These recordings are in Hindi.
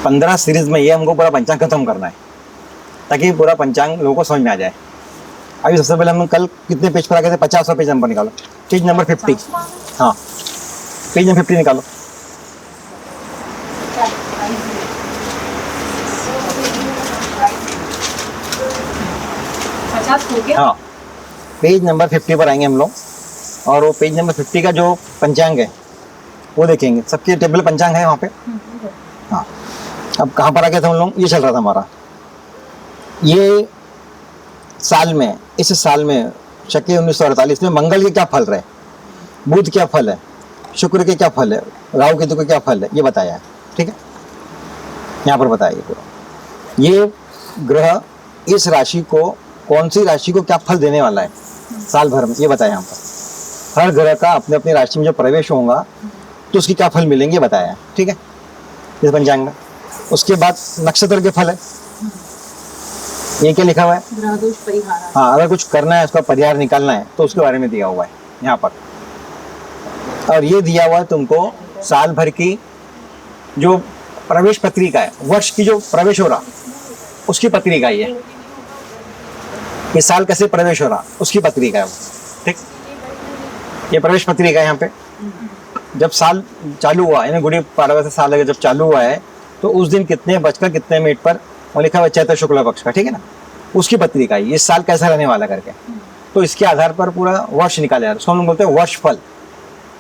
15 सीरीज में ये हमको पूरा पंचांग खत्म करना है, ताकि पूरा पंचांग लोगों को समझ में आ जाए। अभी सबसे पहले हम कल कितने पेज पर आ गए थे? 50वां पेज नंबर निकालो, पेज नंबर 50। हाँ, पेज नंबर 50 निकालो। हाँ, पेज नंबर 50 पर आएंगे हम लोग, और वो पेज नंबर 50 का जो पंचांग है वो देखेंगे। सबके टेबल पंचांग है वहाँ पे। हाँ, अब कहाँ पर आ गए थे हम लोग? ये चल रहा था हमारा, ये साल में, इस साल में शके 1948 में मंगल के क्या फल रहे, बुध क्या फल है, शुक्र के क्या फल है, राहु केतु के क्या फल है, ये बताया है। ठीक है, यहाँ पर बताया पूरा। ये ग्रह इस राशि को, कौन सी राशि को क्या फल देने वाला है साल भर में, ये बताया यहाँ पर। हर ग्रह का अपने अपनी राशि में जो प्रवेश होगा तो उसकी क्या फल मिलेंगे बताया है। ठीक है, इस पंचांग में। उसके बाद नक्षत्र के फल है, ये क्या लिखा हुआ है? ग्रह दोष परिहार। हाँ, अगर कुछ करना है, उसका परिहार निकालना है तो उसके बारे में दिया हुआ है यहाँ पर। और ये दिया हुआ है तुमको साल भर की जो प्रवेश पत्रिका है, वर्ष की जो प्रवेश हो रहा उसकी पत्रिका ये साल कैसे प्रवेश हो रहा उसकी पत्रिका है। ठीक, ये प्रवेश पत्रिका है यहाँ पे। जब साल चालू हुआ, यानी गुड़ी पाड़वा से साल अगर जब चालू हुआ है तो उस दिन कितने बजकर कितने मिनट पर वो लिखा हुआ चैत्र शुक्ल पक्ष का। ठीक है ना, उसकी पत्रिका है, ये साल कैसा रहने वाला करके। तो इसके आधार पर पूरा वर्ष निकाले जा रहा है, उसको हम बोलते हैं वर्ष फल।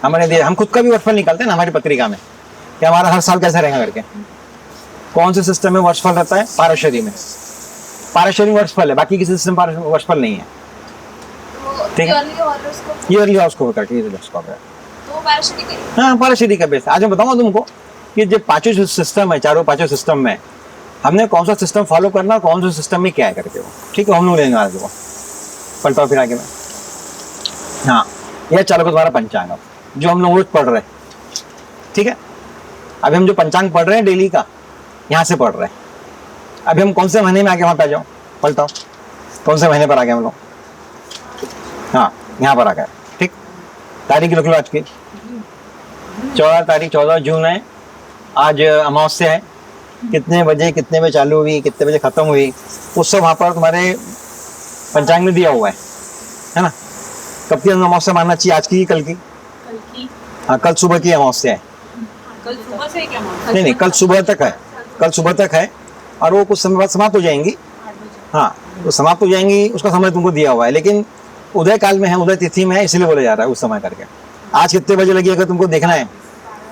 हमारे दिए, हम खुद का भी वर्ष फल निकालते हैं ना हमारी पत्रिका में, कि हमारा हर साल कैसा रहेगा करके। कौन से सिस्टम में वर्ष फल रहता है? पाराशरी में। पाराशरी वर्ष फल है, बाकी किसी सिस्टम वर्ष फल नहीं है। ठीक है, ईयरली हॉरोस्कोप करके हाँ, पाराशरी का बेस। आज मैं बताऊंगा तुमको कि जो पांचों सिस्टम है, चारों पांचों सिस्टम में हमने कौन सा सिस्टम फॉलो करना, कौन सा सिस्टम में क्या है करके वो। ठीक है, हम लोग लेंगे आज वो पलटाओ फिर आगे में। हाँ, यह चलो तुम्हारा पंचांग जो हम लोग रोज पढ़ रहे हैं। ठीक है, अभी हम जो पंचांग पढ़ रहे हैं डेली का, यहाँ से पढ़ रहे हैं। अभी हम कौन से महीने में आगे वहाँ पे आ जाओ, पलटाओ कौन से महीने पर आ गए हम लोग। हाँ, यहाँ पर आ गए। ठीक, तारीख लिख लो आज की 14 तारीख, 14 जून है। आज अमावस्या है। कितने बजे चालू हुई, कितने बजे खत्म हुई, वो सब वहाँ पर तुम्हारे पंचांग में दिया हुआ है ना। कब की अमावस्या मानना चाहिए? आज की, कल की? हाँ, कल सुबह की अमावस्या है। कल सुबह से क्या? नहीं, कल सुबह तक है, कल सुबह तक है, और वो कुछ समय बाद समाप्त हो जाएंगी। हाँ, तो समाप्त हो जाएंगी, उसका समय तुमको दिया हुआ है, लेकिन उदय काल में है, उदय तिथि में है, इसलिए बोला जा रहा है उस समय करके। आज कितने बजे लगी अगर तुमको देखना है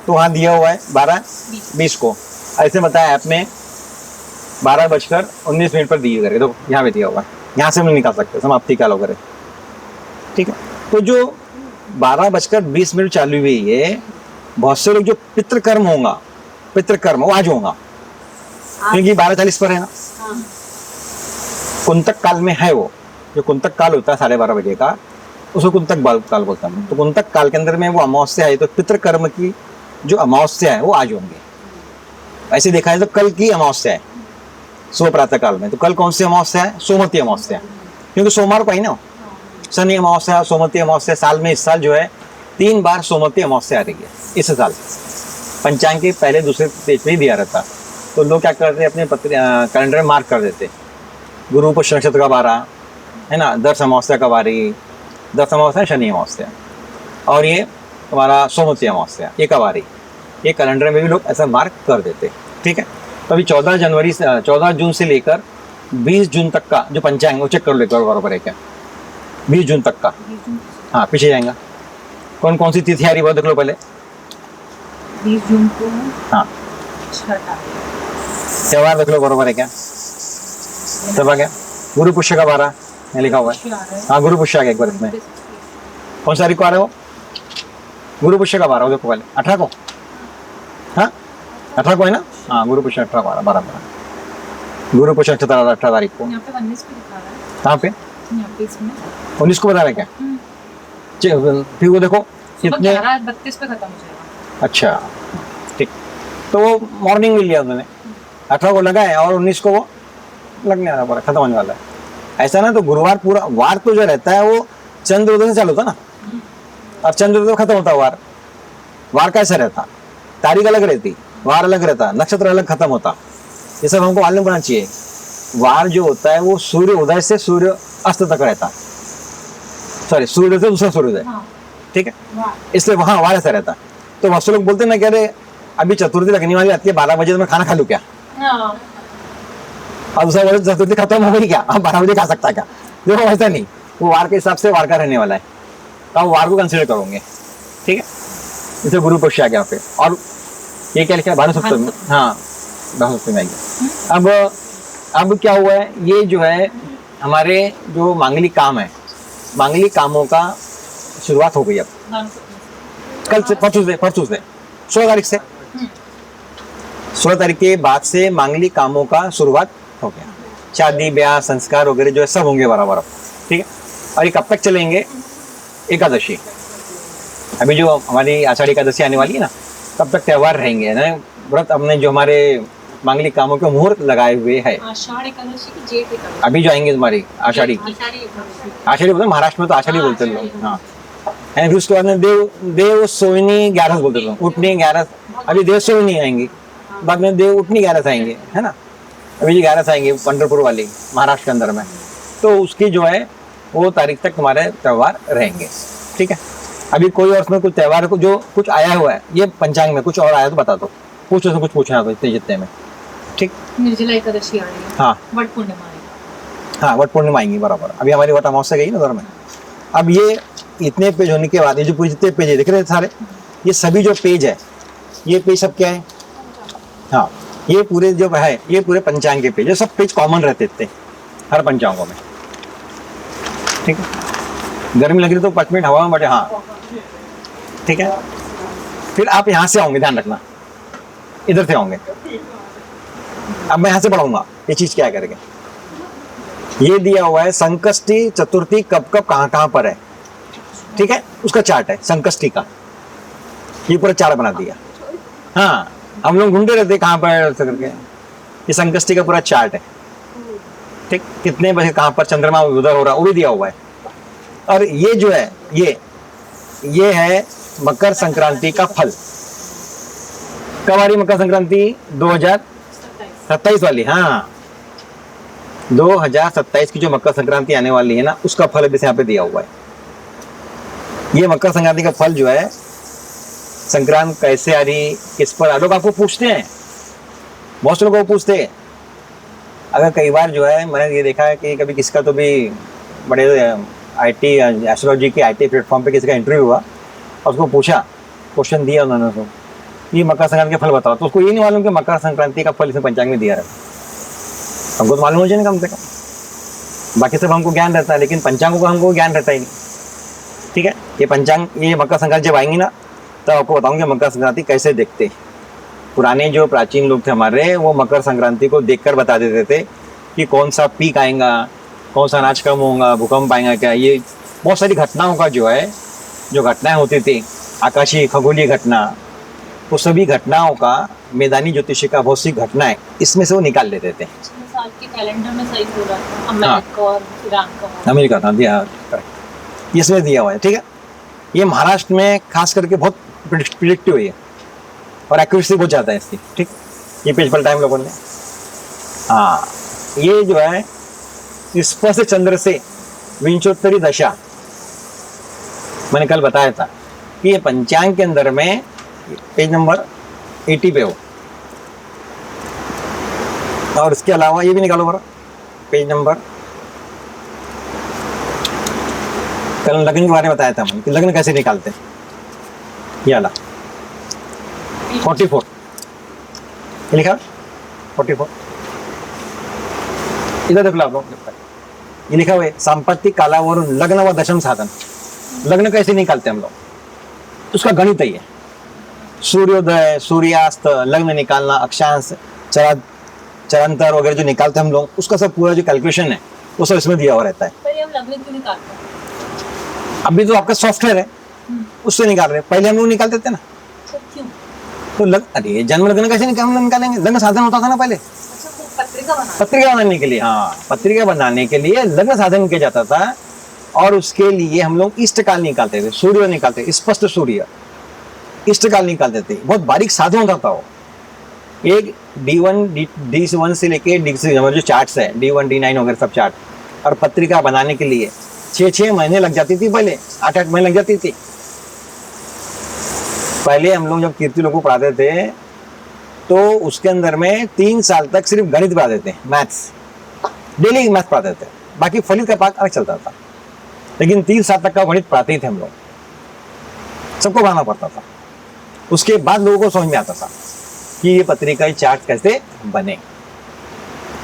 तो वहाँ दिया हुआ है 12:20 को। ऐसे बताया ऐप में 12:19 पर दिए करके, तो यहाँ पे दिया हुआ है, यहाँ से हम निकाल सकते समाप्ति काल वगैरह। ठीक है, तो जो 12:20 चालू हुई है, बहुत से लोग जो पितृकर्म होगा, पितृकर्म वो आज होगा, क्योंकि 12:40 पर है ना। कुंतक काल में है वो, जो कुंतक काल होता है 12:30 बजे का, उसको कुंतक काल बोलता है। तो कुंतक काल के अंदर में वो अमावस्या है, तो पितृकर्म की जो अमावस्या है वो आज होंगे। ऐसे देखा है तो कल की अमावस्या है सुबह प्रातः काल में। तो कल कौन सी अमावस्या है? सोमवती अमावस्या, क्योंकि सोमवार को ही ना शनि अमावस्या, सोमवती अमावस्या। साल में इस साल जो है 3 बार सोमवती अमावस्या आ रही है इस साल। पंचांग के पहले दूसरे पेज पे ही दिया रहता, तो लोग क्या करते हैं, अपने कैलेंडर में मार्क कर देते, गुरु पुष्य नक्षत्र का 12 है ना, 10 अमावस्या का बारी, 10 अमावस्या शनि अमावस्या, और ये तुम्हारा सोमवती अमावस्या ये कब आ रही, ये कैलेंडर में भी लोग ऐसा मार्क कर देते। ठीक है, तो अभी 14 जून से लेकर 20 जून तक का जो पंचांग वो चेक कर लो एक बार बराबर है क्या। 20 जून तक का, हाँ पीछे जाएगा। कौन कौन सी तिथि आ रही है देख लो पहले। 20 जून को हाँ त्योहार देख लो बराबर है क्या। तब आ गया गुरु पुष्य का 12 लिखा हुआ है। हाँ गुरु पुष्य आ गया एक बार इसमें। कौन सा तारीख को आ रहा है वो? गुरु पुष्य का 12 देखो पहले 18 को। हाँ 18 को है ना। हाँ गुरु पुष्य 18 12 गुरु पुष्य 18 तारीख को। यहाँ पे 19 को दिखा रहा है। कहाँ पे? यहाँ पे इसमें 19 को बता रहे क्या? फिर वो देखो कितने 11:32 पे खत्म हो जाएगा। अच्छा ठीक, तो वो मॉर्निंग में लिया उन्होंने, 18 को लगा है और 19 को वो लगने वाला, पूरा खत्म होने वाला है। ऐसा ना, तो गुरुवार पूरा वार तो जो रहता है वो चंद्रोदय से चालू होता ना, अब चंद्रोदय खत्म होता वार। वार कैसा रहता, तारीख अलग रहती, वार अलग रहता, नक्षत्र अलग खत्म होता, ये सब हमको मालूम होना चाहिए। वार जो होता है वो सूर्य उदय से सूर्य अस्त तक रहता, सॉरी सूर्य से दूसरा सूर्योदय, हाँ, ठीक है, वाह, इसलिए वहां वार ऐसा रहता। तो बहुत से लोग बोलते हैं ना कह रहे अभी चतुर्थी लगने वाली आती है 12 बजे, तो मैं खाना खा लूं क्या? हाँ, और दूसरा बोले चतुर्थी खत्म हो गई क्या, अब 12 बजे खा सकता क्या? देखो ऐसा नहीं, वो वार के हिसाब से वार का रहने वाला है, तो आप वार को कंसिडर करोगे, ठीक है। जैसे गुरु पक्ष आ गया पे, और ये क्या लिखा है भानुसप्तमी, हाँ भानुसप्तमी आ गया। अब क्या हुआ है, ये जो है हमारे जो मांगलिक काम है, मांगलिक कामों का शुरुआत हो गई अब कल से, परसों से 16 तारीख से, 16 तारीख के बाद से मांगलिक कामों का शुरुआत हो गया। शादी ब्याह संस्कार वगैरह जो है सब होंगे बराबर अब, ठीक है। और ये कब तक चलेंगे? एकादशी, अभी जो हमारी आषाढ़ी एकादशी आने वाली है ना, तब तक त्योहार रहेंगे ना, व्रत हमने जो हमारे मांगलिक कामों के मुहूर्त लगाए हुए है। आषाढ़ एकादशी की जेठ एकादशी, अभी जो आएंगे तुम्हारी आषाढ़ी, आषाढ़ी एकादशी, आषाढ़ी बोलते हैं, महाराष्ट्र में तो आषाढ़ी बोलते हैं लोग, हाँ। फिर उसके बाद में देव सोहिनी 11 बोलते थे, उठनी 11, अभी देव सोहिनी आएंगी, बाद में देव उठनी 11 आएंगे, है ना। अभी जो 11 आएंगे पंढरपुर वाली महाराष्ट्र के अंदर में, तो उसकी जो है वो तारीख तक तुम्हारे त्योहार रहेंगे, ठीक है। अभी कोई और उसमें कुछ त्योहार को जो कुछ आया हुआ है, ये पंचांग में कुछ और आया तो बता दो, पूछो से कुछ पूछना तो इतने जितने में, ठीक। निर्जला एकादशी आ रही है, हाँ वट पूर्णिमा आएगी, हाँ, वट पूर्णिमा आएंगी बराबर। अभी हमारी वट अमावस्या गई ना उधर में। अब ये इतने पेज होने के बाद ये जो पूरे जितने पेज है दिख रहे हैं सारे, ये सभी जो पेज है, ये पेज सब क्या है, हाँ ये पूरे जो है ये पूरे पंचांग के पेज, ये सब पेज कॉमन रहते थे हर पंचांगों में, ठीक है। गर्मी लग रही तो 5 मिनट हवा में बैठे, हाँ ठीक है। फिर आप यहाँ से आओगे, ध्यान रखना इधर से आओगे। अब मैं यहाँ से पढ़ाऊंगा ये चीज क्या करके। ये दिया हुआ है संकष्टी चतुर्थी कब कब कहाँ पर है, ठीक है, उसका चार्ट है संकष्टी का, ये पूरा चार्ट बना दिया। हाँ हम लोग ढूंढते रहते कहाँ पर ऐसा करके, ये संकष्टी का पूरा चार्ट है, ठीक, कितने बजे कहाँ पर चंद्रमा उधर हो रहा है वो भी दिया हुआ है। और ये जो है ये है मकर संक्रांति का फल। कब आ रही मकर संक्रांति? 2027 वाली, हाँ 2027 की जो मकर संक्रांति आने वाली है ना, उसका फल भी यहाँ पे दिया हुआ है। ये मकर संक्रांति का फल जो है, संक्रांत कैसे आ रही, किस पर, लोग आपको पूछते हैं, बहुत से लोग पूछते हैं। अगर कई बार जो है मैंने ये देखा है कि कभी किसका तो भी बड़े IT एस्ट्रोलॉजी के IT प्लेटफॉर्म पे किसी का इंटरव्यू हुआ और उसको पूछा, क्वेश्चन दिया उन्होंने उसको, ये मकर संक्रांति का फल बताओ, तो उसको ये नहीं मालूम कि मकर संक्रांति का फल इसमें पंचांग में दिया रहा है। हमको तो मालूम हो जाए कम से कम, बाकी सब हमको ज्ञान रहता है, लेकिन पंचांगों का हमको ज्ञान रहता ही नहीं, ठीक है। ये पंचांग, ये मकर संक्रांति जब आएंगी ना, तब आपको बताऊंगी मकर संक्रांति कैसे देखते। पुराने जो प्राचीन लोग थे हमारे, वो मकर संक्रांति को देखकर बता देते थे कि कौन सा पीक आएगा, कौन सा अनाज कम होगा, भूकंप आएगा क्या। ये बहुत सारी घटनाओं का जो है, जो घटनाएं होती थी आकाशीय खगोलीय घटना, वो सभी घटनाओं का, मैदानी ज्योतिषी का बहुत सी घटनाएं इसमें से वो निकाल लेते थे। साल के कैलेंडर में सही हो रहा था, अमेरिका और ईरान का, अमेरिका था दिया, करेक्ट, इसमें दिया हुआ है, ठीक है। ये महाराष्ट्र में खास करके बहुत प्रिडिक्टिव है और एक्यूरेसी बहुत ज़्यादा है इसकी, ठीक। ये पेज पलटा हम लोगों ने, हाँ ये जो है स्पष्ट चंद्र से विंशोत्तरी दशा, मैंने कल बताया था कि ये पंचांग के अंदर में पेज नंबर 80 पे हो। और इसके अलावा ये भी निकालो बड़ा, पेज नंबर, कल लग्न के बारे में बताया था मैंने कि लग्न कैसे निकालते हैं। ये वाला 44 ये लिखा 44, इधर देख लो आप लोग, ये लिखा हुआ है संपत्ति कालावरुण लग्न व दशम साधन। लग्न कैसे निकालते हैं हम लोग, उसका गणित ही है, सूर्योदय सूर्यास्त, लग्न निकालना, अक्षांश, चरांतर वगैरह जो निकालते हैं हम लोग, उसका सब पूरा जो कैलकुलेशन है वो सब इसमें दिया हुआ रहता है। पर हम लग्न क्यों निकालते हैं? अभी तो आपका सॉफ्टवेयर है उससे निकाल रहे हैं, पहले हम लोग निकालते थे ना, क्यों? तो अरे जन्म लग्न कैसे निकालेंगे, लग्न साधन होता था ना पहले, पत्रिका बनाने के लिए, हाँ पत्रिका बनाने के लिए लग्न साधन किया जाता था। और उसके लिए हम लोग इष्टकाल निकालते थे, सूर्य निकालते थे, स्पष्ट सूर्य, इष्टकाल निकालते थे, बहुत बारीक साधन होता था वो। एक D1 D1 से लेके D6 जो चार्ट्स है D1 D9 वगैरह सब चार्ट और पत्रिका बनाने के लिए 6-6 महीने लग जाती थी, पहले 8-8 महीने लग जाती थी। पहले हम लोग जब कीर्ति लोग को पढ़ाते थे तो उसके अंदर में 3 साल तक सिर्फ गणित पढ़ाते थे, मैथ्स, डेली मैथ पढ़ाते थे, बाकी फलित का पाठ अलग चलता था, लेकिन 3 साल तक का गणित पढ़ाते ही थे हम लोग, सबको पढ़ाना पड़ता था। उसके बाद लोगों को समझ में आता था कि ये पत्रिका चार्ट कैसे बने।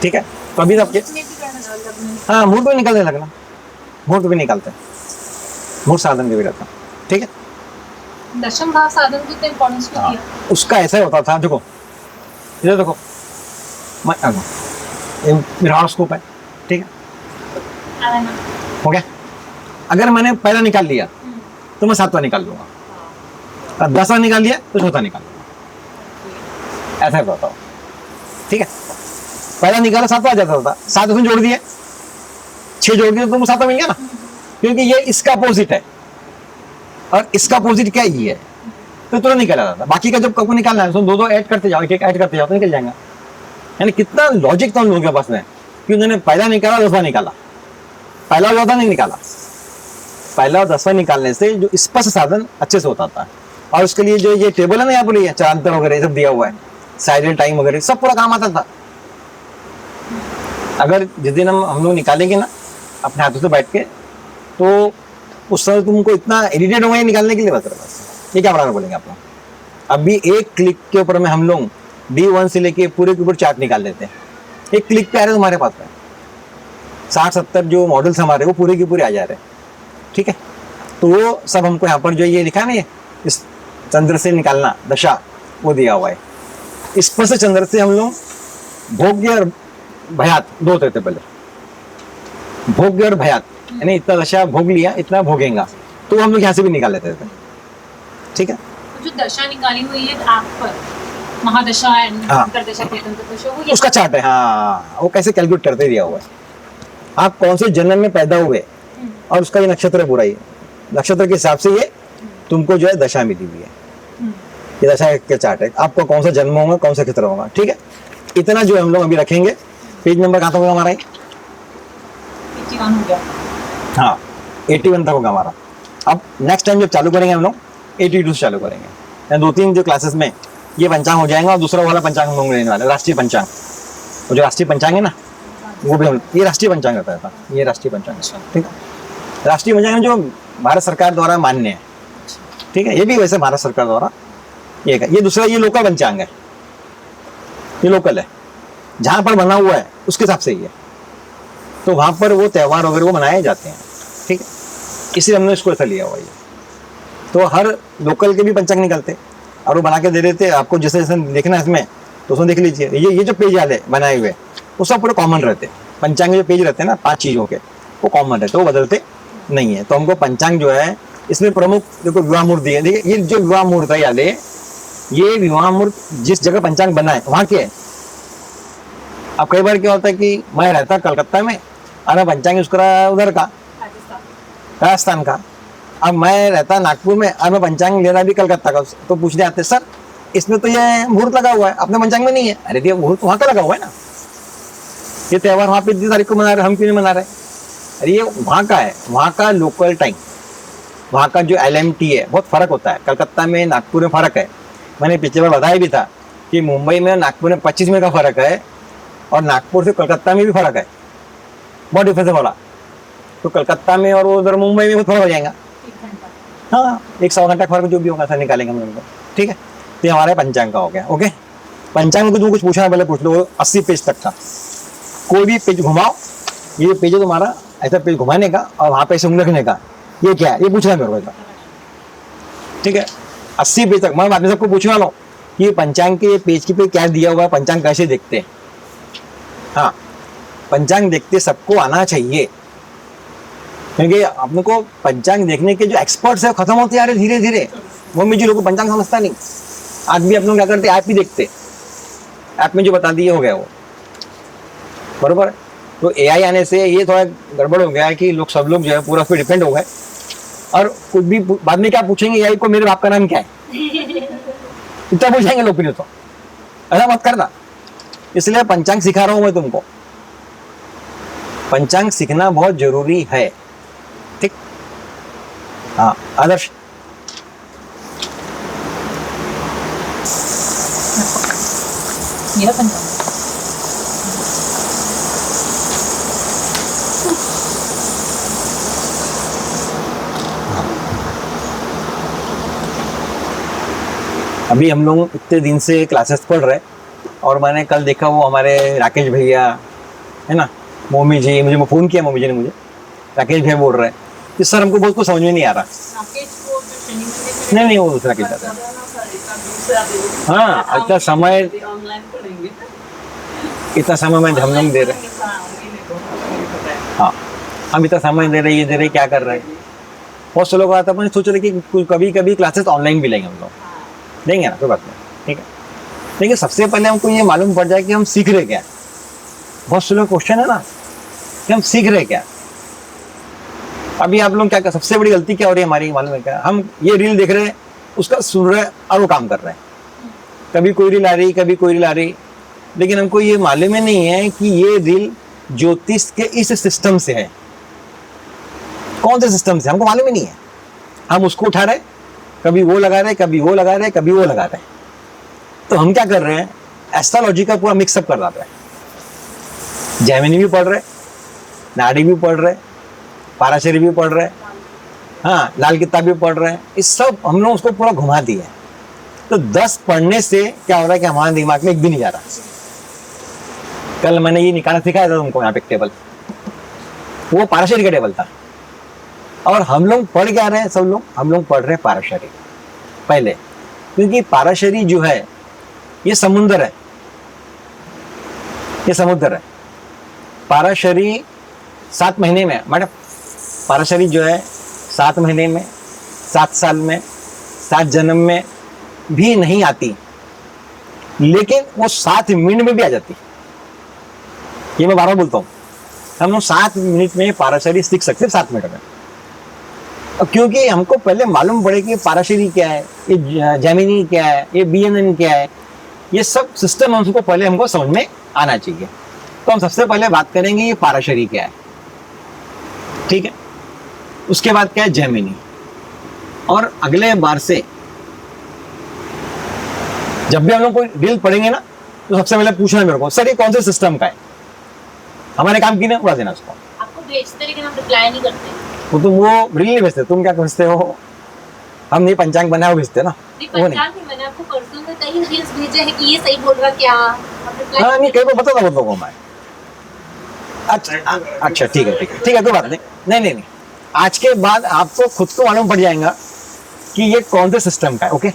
ठीक है, तो अभी सबके उसमें भी करना लगना। हाँ मुहूर्त भी निकलने लगना, मुहूर्त भी निकालते हैं, मुहूर्त साधन के भी रहता। ठीक है, दशम भाव साधन को इतना इम्पोर्टेंस क्यों हाँ, दिया? उसका ऐसा ही होता था। देखो इधर देखो, ये मेरा हॉरोस्कोप है, ठीक है, है ना? हो गया। अगर मैंने पहला निकाल लिया तो मैं 7वां निकाल लूंगा, और 10वां निकाल लिया तो 4था निकाल लूंगा, ऐसा होता था। ठीक है, पहला निकाला 7वां आ जाता था, 7 उसमें जोड़ दिए, 6 जोड़ दिए तो तुमको 7वां मिल गया ना, क्योंकि ये इसका अपोजिट है और इसका अपोजिट क्या ये है, तो तुरंत निकल आता था। बाकी का जब कब निकालना है तो 2-2 ऐड करते जाओ, एक ऐड करते जाओ तो निकल जाएगा। यानी कितना लॉजिक था उन लोगों के पास में कि उन्होंने पहला निकाला 10वां निकाला, पहला और 10वां नहीं निकाला। पहला और 10वां निकालने से जो स्पष्ट साधन अच्छे से होता था, और उसके लिए जो ये टेबल है ना, यहाँ पर ये चरांतर वगैरह सब दिया हुआ है, साइलेंट टाइम वगैरह सब पूरा काम आता था। अगर जिस दिन हम लोग निकालेंगे ना अपने हाथों से बैठ के, तो उस समय तुमको इतना इरिटेट होगा निकालने के लिए, बस ये क्या बनाना बोलेंगे आप लोग। अभी एक क्लिक के ऊपर में हम लोग D1 से लेके पूरे के ऊपर चार्ट निकाल लेते हैं, एक क्लिक पे आ रहे हैं तुम्हारे पास में। 60-70 जो मॉडल्स हमारे वो पूरे के पूरे आ जा रहे हैं। ठीक है, तो वो सब हमको यहाँ पर जो ये लिखा है ना, ये इस चंद्र से निकालना दशा वो दिया हुआ है। इस पर से चंद्र से हम लोग भोग्य और भयात दो होते थे पहले, भोग्य और भयात, यानी इतना दशा भोग लिया इतना भोगेगा, तो हम लोग यहाँ से भी निकाल लेते थे। ठीक है, जो दशा निकाली हुई है आप पर, महादशा एंड हाँ। अंतरदशा केतन दशा, वो ये उसका चार्ट है, हाँ वो कैसे कैलकुलेट करते दिया हुआ है, आप कौन से जन्म में पैदा हुए और उसका ये नक्षत्र है पूरा, ये नक्षत्र के हिसाब से ये तुमको जो है दशा मिली हुई है, ये दशा का चार्ट है, आपका कौन सा जन्म होगा कौन सा क्षेत्र होगा। ठीक है, इतना जो हम लोग अभी रखेंगे। पेज नंबर कहाँ तक होगा हमारा, 81 हो गया। हाँ 81 तक होगा हमारा। अब नेक्स्ट टाइम जब चालू करेंगे हम लोग 82 से चालू करेंगे, 2-3 जो क्लासेस में ये पंचांग हो जाएगा, और दूसरा वाला पंचांग हम लोग लेने वाले राष्ट्रीय पंचांग। वो जो राष्ट्रीय पंचांग है ना, वो भी हम, ये राष्ट्रीय पंचांग रहता था, ये राष्ट्रीय पंचांग है। ठीक है, राष्ट्रीय पंचांग जो भारत सरकार द्वारा मान्य है। ठीक है, ये भी वैसे भारत सरकार द्वारा ये दूसरा ये लोकल पंचांग है, ये लोकल है, जहाँ पर बना हुआ है उसके हिसाब से ही है, तो वहाँ पर वो त्यौहार वगैरह वो मनाए जाते हैं। ठीक है, इसलिए हमने इसको ऐसा लिया हुआ है। तो हर लोकल के भी पंचांग निकलते और वो बना के दे देते आपको, जैसे जैसे देखना है इसमें तो उसमें देख लीजिए। ये जो पेज वाले बनाए हुए वो सब पूरे कॉमन रहते हैं, पंचांग के जो पेज रहते हैं ना 5 चीज़ों के, वो कॉमन रहते, वो बदलते नहीं है। तो हमको पंचांग जो है इसमें प्रमुख देखो विवाह मुहूर्त दिए। देखिए ये जो विवाह मुहूर्त है वाले, ये विवाह मुहूर्त जिस जगह पंचांग बना है वहाँ के है। अब कई बार क्या होता है कि मैं रहता कलकत्ता में और मैं पंचांग यूज करा उधर का राजस्थान का, अब मैं रहता नागपुर में और मैं पंचांग ले रहा भी कलकत्ता का, तो पूछने आते सर इसमें तो ये मुहूर्त लगा हुआ है अपने पंचांग में नहीं है। अरे ये मुहूर्त वहाँ का लगा हुआ है ना, ये त्यौहार वहाँ पे इतनी तारीख को मना रहे, हम क्यों नहीं मना रहे। अरे ये वहाँ का है, वहाँ का लोकल टाइम, वहाँ का जो LMT है बहुत फर्क होता है, कलकत्ता में नागपुर में फर्क है। मैंने पिछले बार बताया भी था कि मुंबई में नागपुर में 25 मिनट का फर्क है, और नागपुर से कलकत्ता में भी फर्क है, बहुत डिफरेंस है बोला। तो कलकत्ता में और उधर मुंबई में बहुत फर्क हो जाएगा। हाँ 1-1.25 घंटा फर्क जो भी होगा सर निकालेंगे हम लोग। ठीक है, तो ये हमारे पंचांग का हो गया। ओके, पंचांग में कुछ पूछना है पहले पूछ लो, 80 पेज तक का कोई भी पेज घुमाओ, ये पेज है तुम्हारा, ऐसा पेज घुमाने का और वहाँ पे ऐसे उंगली रखने का, ये क्या है ये पूछना है मेरे को। ठीक है, 80 पेज तक मैं बाद में सबको पूछने वाला हूँ कि पंचांग के पेज की पे क्या दिया हुआ है, पंचांग कैसे देखते हैं। हाँ पंचांग देखते सबको आना चाहिए, क्योंकि अपने को पंचांग देखने के जो एक्सपर्ट्स है खत्म होते आ रहे धीरे धीरे। वो मुझे लोगों को पंचांग समझता नहीं, आज भी अपने क्या करते ऐप ही देखते, ऐप में जो बता दिए हो गया वो बरोबर। तो AI आने से ये थोड़ा गड़बड़ हो गया है कि लोग सब लोग जो है पूरा पे डिपेंड हो गए, और कुछ भी बाद में क्या पूछेंगे AI को, मेरे बाप का नाम क्या है, इतना पूछेंगे लोग फिर तो ऐसा मत करना, इसलिए पंचांग सिखा रहा हूं मैं तुमको। पंचांग सीखना बहुत जरूरी है, ठीक? हाँ आदर्श, ये रहा पंचांग। अभी हम लोग इतने दिन से क्लासेस पढ़ रहे, और मैंने कल देखा वो हमारे राकेश भैया है ना, मोमी जी, मुझे फ़ोन किया मम्मी जी ने मुझे, राकेश भैया बोल रहे हैं कि सर हमको बहुत कुछ समझ में नहीं आ रहा। राकेश को जो शनि मंदिर में नहीं वो दूसरा राकेश था। हाँ इतना समय, ऑनलाइन पढ़ेंगे। इतना समय में हम लोग दे रहे, हाँ हम इतना समय दे रहे, ये दे रहे, क्या कर रहे हैं। बहुत से लोग आता अपन सोच रहे कि कभी कभी क्लासेस ऑनलाइन भी लेंगे हम लोग, देंगे ना, कोई बात नहीं, ठीक है। लेकिन सबसे पहले हमको ये मालूम पड़ जाए कि हम सीख रहे क्या। बहुत से लोग क्वेश्चन है ना कि हम सीख रहे क्या। अभी आप लोग क्या कर, सबसे बड़ी गलती क्या हो रही है हमारी मालूम है क्या, हम ये रील देख रहे हैं, उसका सुन रहे हैं और वो काम कर रहे हैं। कभी कोई रील आ रही, कभी कोई रील आ रही, लेकिन हमको ये मालूम ही नहीं है कि ये रील ज्योतिष के इस सिस्टम से है। कौन से सिस्टम से हमको मालूम ही नहीं है। हम उसको उठा रहे, कभी वो लगा रहे, कभी वो लगा रहे, कभी वो लगा रहे। तो हम क्या कर रहे हैं, एस्ट्रोलॉजी का पूरा मिक्सअप कर रहे हैं। जैमिनी भी पढ़ रहे, नाड़ी भी पढ़ रहे, पाराशरी भी पढ़ रहे, हाँ लाल किताब भी पढ़ रहे हैं। इस सब हम लोग उसको पूरा घुमा दिए। तो 10 पढ़ने से क्या हो रहा है कि हमारे दिमाग में एक भी नहीं जा रहा। कल मैंने ये निकालना सिखाया था तुमको, यहाँ पे टेबल, वो पाराशरी का टेबल था। और हम लोग पढ़ क्या रहे हैं, सब लोग हम लोग पढ़ रहे हैं पाराशरी पहले, क्योंकि पाराशरी जो है ये समुद्र है, ये समुद्र है। पाराशरी 7 महीने में, मैडम पाराशरी जो है 7 महीने में, 7 साल में, 7 जन्म में भी नहीं आती, लेकिन वो 7 मिनट में भी आ जाती। ये मैं 12 बोलता हूँ, हम लोग 7 मिनट में पाराशरी सीख सकते हैं, 7 मिनट में। क्योंकि हमको पहले मालूम पड़े कि पाराशरी क्या है, ये जैमिनी क्या है, ये BNN क्या है, ये सब सिस्टम हमको पहले हमको समझ में आना चाहिए। तो हम सबसे पहले बात करेंगे ये पाराशरी क्या है, ठीक है। उसके बाद क्या है जैमिनी। और अगले बार से जब भी हम लोग कोई रील पढ़ेंगे ना, तो सबसे पहले पूछना है मेरे को, सर ये कौन से सिस्टम का है। हमारे काम की ना उड़ा देना उसको। आपको भेजते लेकिन हम रिप्लाई नहीं करते। वो रील नहीं भेजते, तुम क्या भेजते हो, हम नहीं पंचांग बनाया वो भेजते ना, वो नहीं। मैंने आपको परसों से कई रील्स भेजे हैं कि ये सही बोल रहा क्या, हाँ नहीं कई बार बता था लोगों में। अच्छा ठीक है, ठीक है, ठीक है, कोई बात नहीं, नहीं नहीं नहीं, आज के बाद आपको खुद को मालूम पड़ जाएगा कि ये कौन से सिस्टम का है। ओके,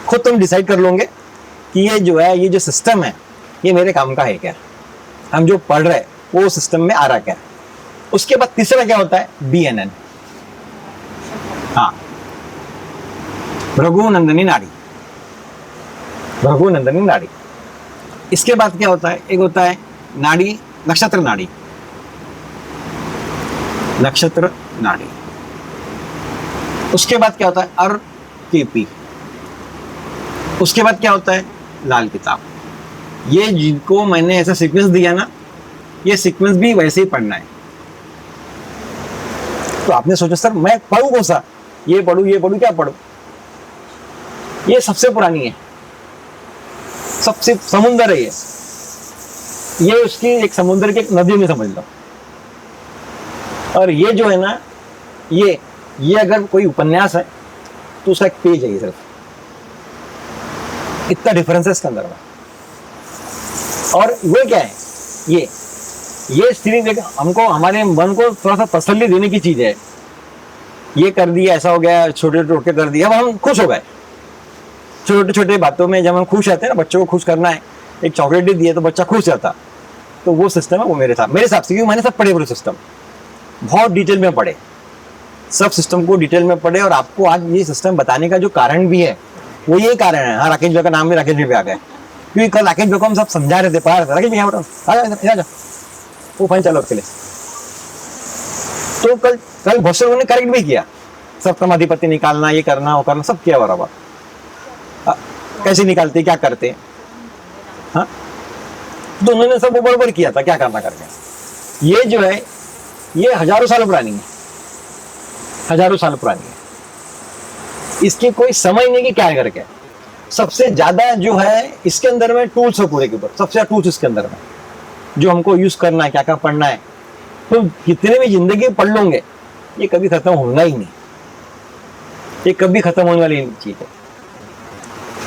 खुद तुम डिसाइड कर लोगे कि ये जो है, ये जो सिस्टम है, ये मेरे काम का है क्या, हम जो पढ़ रहे वो सिस्टम में आ रहा क्या। उसके बाद तीसरा क्या होता है, BNN, हाँ भृगुनंदिनी नाड़ी, भृगुनंदिनी नाड़ी। इसके बाद क्या होता है, एक होता है नाड़ी, नक्षत्र नाड़ी, नक्षत्र नाड़ी। उसके बाद क्या होता है RKP। उसके बाद क्या होता है लाल किताब। ये जिनको मैंने ऐसा सीक्वेंस दिया ना, ये सीक्वेंस भी वैसे ही पढ़ना है। तो आपने सोचा सर मैं पढ़ूं कौन सा, ये पढ़ूं, ये पढ़ूं, क्या पढ़ूं। ये सबसे पुरानी है, सबसे समुद्र है ये उसकी एक समुद्र की एक नदी में समझ लो। और ये जो है ना, ये अगर कोई उपन्यास है तो उसका एक पेज है ये, सिर्फ इतना डिफरेंस है इसके अंदर में। और वो क्या है, ये स्थिति देख, हमको हमारे मन को थोड़ा सा तसल्ली देने की चीज है। ये कर दिया, ऐसा हो गया, छोटे छोटे कर दिया, अब हम खुश हो गए। छोटे छोटे बातों में जब हम खुश रहते हैं ना, बच्चों को खुश करना है, एक चॉकलेट दे दिया तो बच्चा खुश रहता। तो वो सिस्टम है वो मेरे हिसाब से, क्योंकि मैंने सब पढ़े पूरे सिस्टम, बहुत डिटेल में पढ़े, सब सिस्टम को डिटेल में पढ़े। और आपको आज ये सिस्टम बताने का जो कारण भी है, वो ये कारण है। हाँ राकेश भाई का नाम भी राकेश भाई आ गए, क्योंकि कल राकेश भाई को हम सब समझा रहे थे, पढ़ा रहे थे, राकेश भाई यहाँ आ जाओ, वो फाइन चलो उसके लिए। तो कल बहुत से लोगों ने करेक्ट भी किया, सप्तमाधिपति निकालना, ये करना, वो करना, सब किया बराबर। कैसे निकालते, क्या करते, हाँ, तो उन्होंने सब बराबर किया था क्या करना करके। ये जो है ये हजारों साल पुरानी है, हजारों साल पुरानी है, इसकी कोई समझ नहीं कि क्या करके। सबसे ज्यादा जो है इसके अंदर में टूल्स है पूरे के ऊपर, सबसे ज्यादा टूल्स इसके अंदर में जो हमको यूज करना है, क्या क्या पढ़ना है। तो कितने भी जिंदगी पढ़ लोगे ये कभी खत्म होगा ही नहीं, ये कभी खत्म होने वाली चीज है।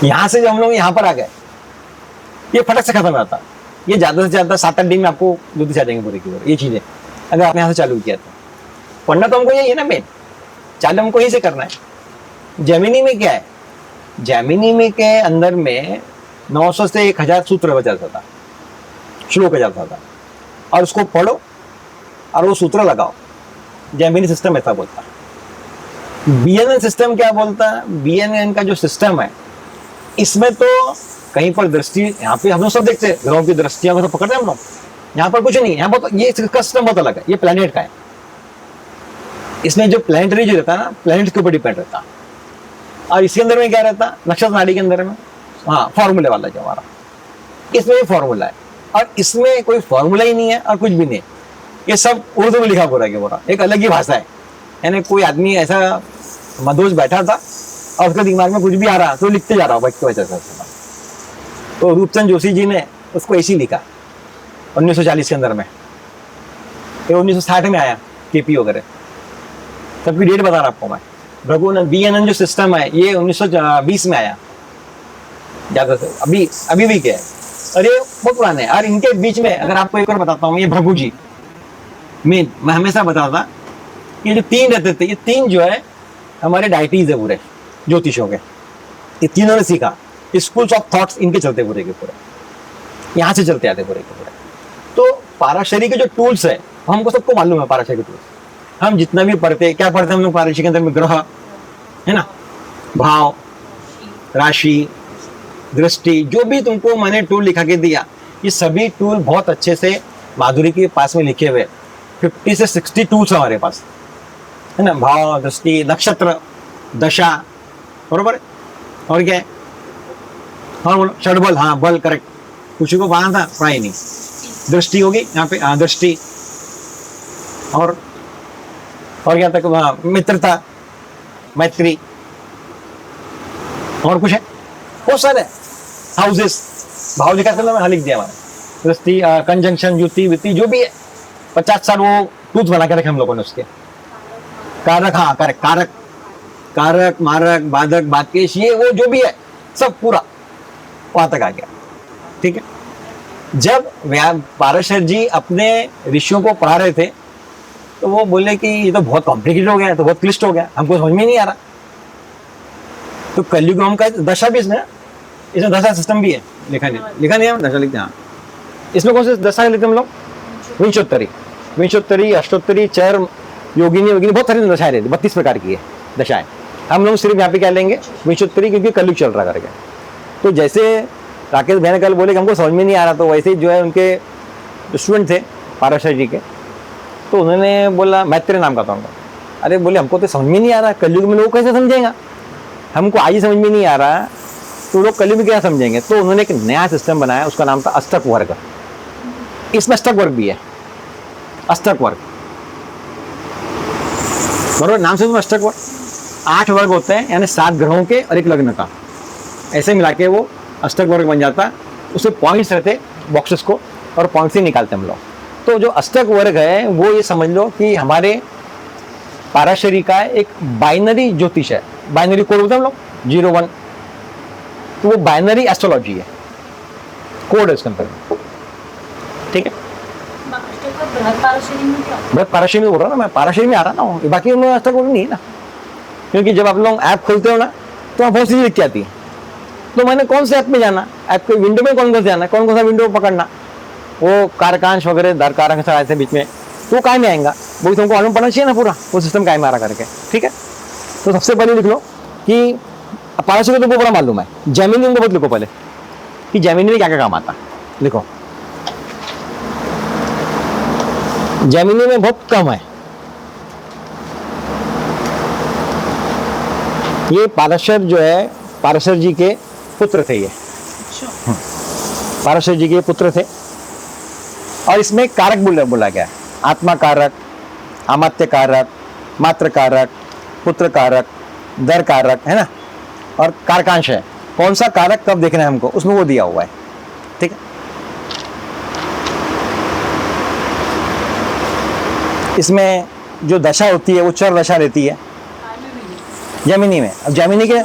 यहां से जब हम लोग यहाँ पर आ गए ये फटक से खत्म हो जाता, ये ज्यादा से ज्यादा 7-8 दिन में आपको जल्दी से आ जाएंगे पूरे की पूरे ये चीजें, अगर आपने यहाँ से चालू किया तो। पढ़ना तो हमको यही है ना मेन, चालू हमको यही से करना है। जेमिनी में क्या है, जेमिनी में के अंदर में 900 से 1000 सूत्र बचा था, श्लोक जाता था, और उसको पढ़ो और वो सूत्र लगाओ। जेमिनी सिस्टम ऐसा बोलता है। बीएनएन सिस्टम क्या बोलता है, बीएनएन का जो सिस्टम है इसमें तो कहीं पर दृष्टि, यहाँ पे हम लोग सब देखते हैं ग्रहों की दृष्टियां को तो पकड़ते हैं हम लोग, यहाँ पर कुछ नहीं, यहाँ पर ये इसका सिस्टम बहुत अलग है, ये प्लेनेट का है। इसमें जो प्लेनेटरी जो रहता है ना, प्लेनेट के ऊपर डिपेंड रहता है। और इसके अंदर में क्या रहता है, नक्षत्र नाड़ी के अंदर में, हाँ फॉर्मूले वाला जो हमारा, इसमें फॉर्मूला है, और इसमें कोई फॉर्मूला ही नहीं है और कुछ भी नहीं, ये सब उर्दू में लिखा पूरा के पूरा, एक अलग ही भाषा है। यानी कोई आदमी ऐसा मदोज बैठा था और उसके दिमाग में कुछ भी आ रहा तो लिखते जा रहा हो बच्चे वैसे। तो रूपचंद जोशी जी ने उसको ऐसी लिखा 1940 के अंदर में, फिर 1960 में आया केपी वगैरह, सबकी डेट बता रहा आपको मैं। रघुनंदन बीएनएन जो सिस्टम है ये 1920 में आया ज्यादा से, अभी भी क्या है, और ये बहुत पुराने हैं। और इनके बीच में अगर आपको एक और बताता हूँ, ये भृगु जी मैं हमेशा बताता था, ये जो 3 रहते थे, ये 3 जो है हमारे डाइटीज है पूरे ज्योतिषों के, ये तीनों ने सीखा, स्कूल्स ऑफ थॉट्स इनके चलते पूरे के पूरे, यहाँ से चलते आते पूरे के पूरे। तो पाराशरी के जो टूल्स है हमको सबको मालूम है, पाराशरी के टूल्स हम जितना भी पढ़ते, क्या पढ़ते हैं हम लोग पाराशरी के अंदर में, ग्रह है ना, भाव, राशि, दृष्टि, जो भी तुमको मैंने टूल लिखा के दिया, ये सभी टूल बहुत अच्छे से माधुरी के पास में लिखे हुए 50 से 60 टूल्स हमारे पास है ना, भाव, दृष्टि, नक्षत्र, दशा, बरोबर है। और क्या है, हाँ बोलो, षडबल, हाँ बल करेक्ट, कुछ को पढ़ा था, पढ़ा ही नहीं। दृष्टि होगी यहाँ पे, हाँ दृष्टि, और क्या तक, हाँ मित्रता, मैत्री, और कुछ है बहुत सारे हाउसेस, भाव लिखा था मैं, लिख दिया हमारा, दृष्टि, कंजंक्शन, युति, विति, जो भी है 50 साल वो टूथ बना के रखे हम लोगों ने उसके। कारक, हाँ कारक, कारक, कारक, मारक, बाधक, बाकेश, ये वो जो भी है सब पूरा वहां तक आ गया। ठीक है। जब पाराशर जी अपने ऋषियों को पढ़ा रहे थे तो वो बोले कि ये तो बहुत कॉम्प्लिकेटेड हो गया, तो बहुत क्लिष्ट हो गया, हमको समझ में नहीं आ रहा। तो कलयुग हम का दशा भी इसमें दशा सिस्टम भी है, लिखा नहीं है, दशा लिखते हैं। हाँ, इसमें कौन से दशा लिखते हम लोग, विंशोत्तरी, अष्टोत्तरी, चर, योगिनी, बहुत सारी दशाएं रहती, 32 प्रकार की है दशाएं। हम लोग सिर्फ यहाँ पे क्या लेंगे, विंशोत्तरी, क्योंकि कलयुग चल रहा करके। तो जैसे राकेश भाई ने कल बोले कि हमको समझ में नहीं आ रहा, तो वैसे ही जो है उनके स्टूडेंट थे पाराशर जी के, तो उन्होंने बोला, मैत्रेय नाम का था उनका, अरे बोले हमको तो समझ में नहीं आ रहा, कलयुग में लोग कैसे समझेगा, हमको आज ही समझ में नहीं आ रहा, तो लोग कलयुग में क्या समझेंगे। तो उन्होंने एक नया सिस्टम बनाया, उसका नाम था अष्टक वर्ग। इसमें अष्टक वर्ग भी है, अष्टक वर्ग, बराबर नाम से अष्टक वर्ग, 8 वर्ग होते हैं, यानी 7 ग्रहों के और 1 लग्न का, ऐसे मिला के वो अष्टक वर्ग बन जाता है। उसमें पॉइंट्स रहते बॉक्सेस को, और पॉइंट्स ही निकालते हम लोग। तो जो अष्टक वर्ग है वो ये समझ लो कि हमारे पाराशरी का एक बाइनरी ज्योतिष है, बाइनरी कोड बोलते हैं हम लोग 0-1, तो वो बाइनरी एस्ट्रोलॉजी है, कोड है उसके अंदर। ठीक है, बृहद पाराशरी में बोल रहा ना मैं, पाराशरी में आ रहा ना, बाकी उनमें अष्टक वर्ग नहीं है ना, क्योंकि जब आप लोग ऐप खोलते हो ना तो वहाँ बहुत सी लिख के आती है। तो मैंने कौन से ऐप में जाना, ऐप के विंडो में कौन कौन से जाना, कौन कौन सा विंडो पकड़ना, वो कारकांश वगैरह दर कारक ऐसे बीच में, तो वो काय में आएगा, वो तुमको मालूम पड़ना चाहिए ना पूरा वो सिस्टम काय में आ रहा करके। ठीक है, तो सबसे पहले लिख लो कि पाराशरी को तुमको पूरा मालूम है, जेमिनी उनको बहुत लिखो पहले कि जेमिनी में क्या क्या काम आता, लिखो जेमिनी में बहुत कम है। ये पाराशर जो है, पाराशर जी के पुत्र थे ये। पाराशर जी के पुत्र थे। और इसमें कारक बोला गया है, आत्मा कारक, अमात्य कारक, मात्र कारक, पुत्र कारक, दर कारक, है ना, और कारकांश है। कौन सा कारक कब देखना है हमको, उसमें वो दिया हुआ है। ठीक है, इसमें जो दशा होती है वो चर दशा रहती है जमीनी में। अब जमीनी के